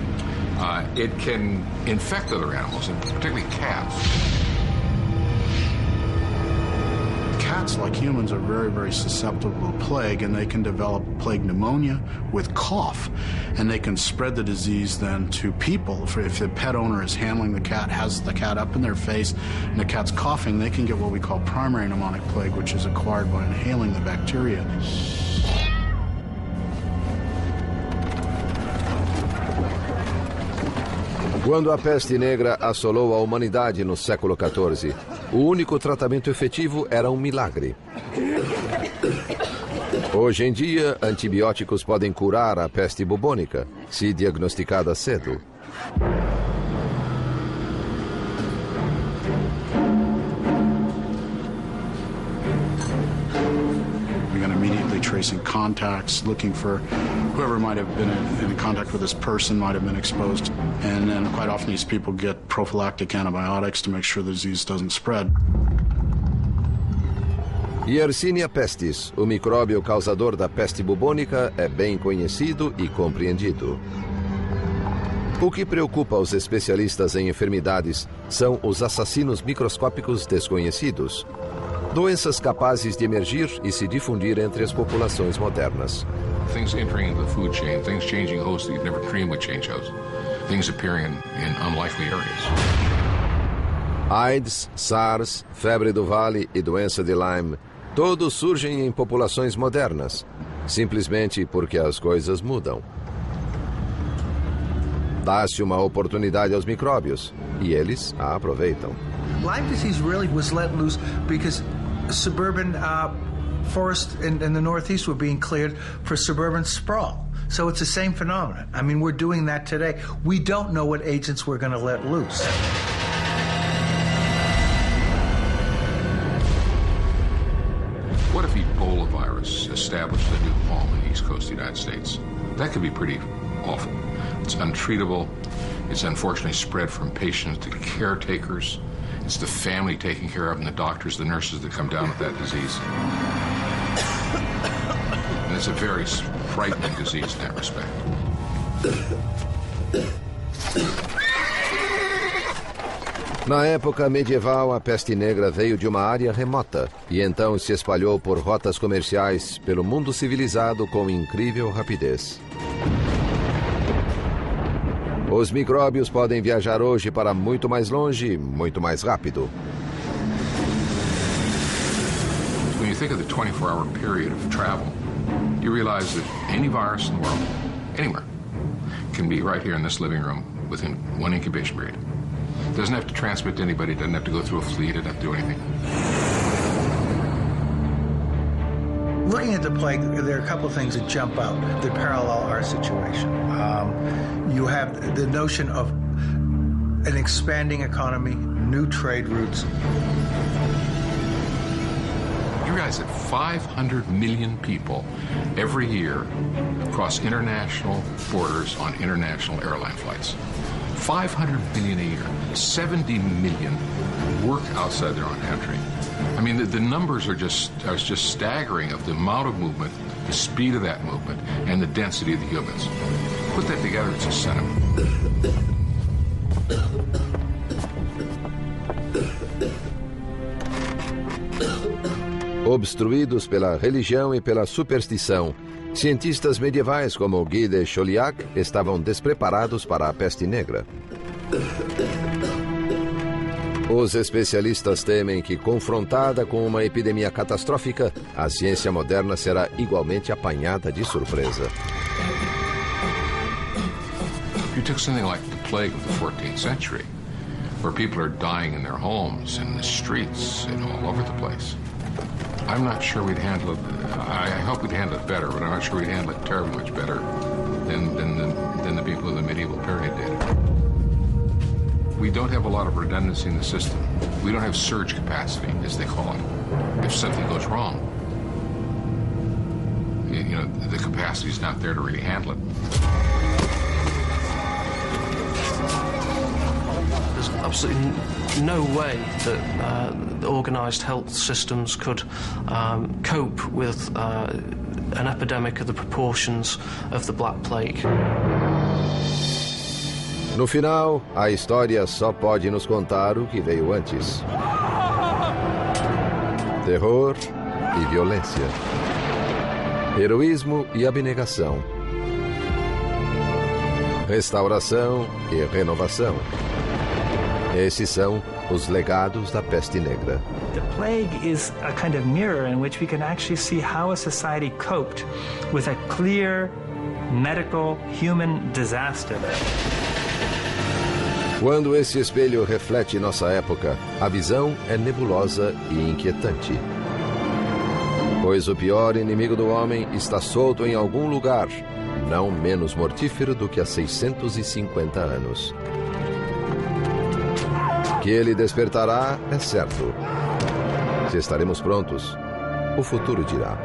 It can infect other animals, and particularly cats. Cats, like humans, are very, very susceptible to plague, and they can develop plague pneumonia with cough, and they can spread the disease then to people. If the pet owner is handling the cat, has the cat up in their face, and the cat's coughing, they can get what we call primary pneumonic plague, which is acquired by inhaling the bacteria. Quando a peste negra assolou a humanidade no século XIV, o único tratamento efetivo era um milagre. Hoje em dia, antibióticos podem curar a peste bubônica, se diagnosticada cedo. tracing contacts, looking for whoever might have been in contact with this person might have been exposed. And then quite often these people get prophylactic antibiotics to make sure the disease doesn't spread. Yersinia pestis, o micróbio causador da peste bubônica, é bem conhecido e compreendido. O que preocupa os especialistas em enfermidades são os assassinos microscópicos desconhecidos. Doenças capazes de emergir e se difundir entre as populações modernas. Things entering the food chain, things changing hosts that you've never dreamed would change hosts. Things appearing in unlikely areas. AIDS, SARS, febre do Vale e doença de Lyme, todos surgem em populações modernas, simplesmente porque as coisas mudam. Dá-se uma oportunidade aos micróbios e eles a aproveitam. Lyme disease really was let loose because suburban forests in the Northeast were being cleared for suburban sprawl. So it's the same phenomenon. I mean, we're doing that today. We don't know what agents we're going to let loose. What if Ebola virus established a new home in the East Coast of the United States? That could be pretty awful. It's untreatable. It's unfortunately spread from patients to caretakers. It's the family taking care of them, the doctors, the nurses that come down with that disease. And it's a very frightening disease in that respect. Na época medieval, a peste negra veio de uma área remota e então se espalhou por rotas comerciais pelo mundo civilizado com incrível rapidez. Os micróbios podem viajar hoje para muito mais longe, muito mais rápido. When you think of the 24-hour period of travel, you realize that any virus in the world, anywhere, can be right here in this living room within one incubation period. It doesn't have to transmit to anybody, it doesn't have to go through a fleet, it doesn't have to do anything. Looking at the plague, there are a couple of things that jump out that parallel our situation. You have the notion of an expanding economy, new trade routes. You realize that 500 million people every year cross international borders on international airline flights. 500 million a year. 70 million work outside their own country. I mean, the numbers are just staggering of the amount of movement, the speed of that movement, and the density of the humans. Put that together, it's a sentiment. Obstruídos pela religião e pela superstição, cientistas medievais como Guy de Chauliac estavam despreparados para a peste negra. Os especialistas temem que, confrontada com uma epidemia catastrófica, a ciência moderna será igualmente apanhada de surpresa. If you took something like the plague of the 14th century, where people are dying in their homes, in the streets, and all over the place, I'm not sure we'd handle it. I hope we'd handle it better, but I'm not sure we'd handle it terribly much better than the people of the medieval period did. We don't have a lot of redundancy in the system. We don't have surge capacity, as they call it. If something goes wrong, you know, the capacity is not there to really handle it. There's absolutely no way that organised health systems could cope with an epidemic of the proportions of the Black Plague. No final, a história só pode nos contar o que veio antes. Terror e violência. Heroísmo e abnegação. Restauração e renovação. Esses são os legados da peste negra. The plague is a kind of mirror in which we can actually see how a society coped with a clear medical human disaster. Quando esse espelho reflete nossa época, a visão é nebulosa e inquietante. Pois o pior inimigo do homem está solto em algum lugar, não menos mortífero do que há 650 anos. Que ele despertará é certo. Se estaremos prontos, o futuro dirá.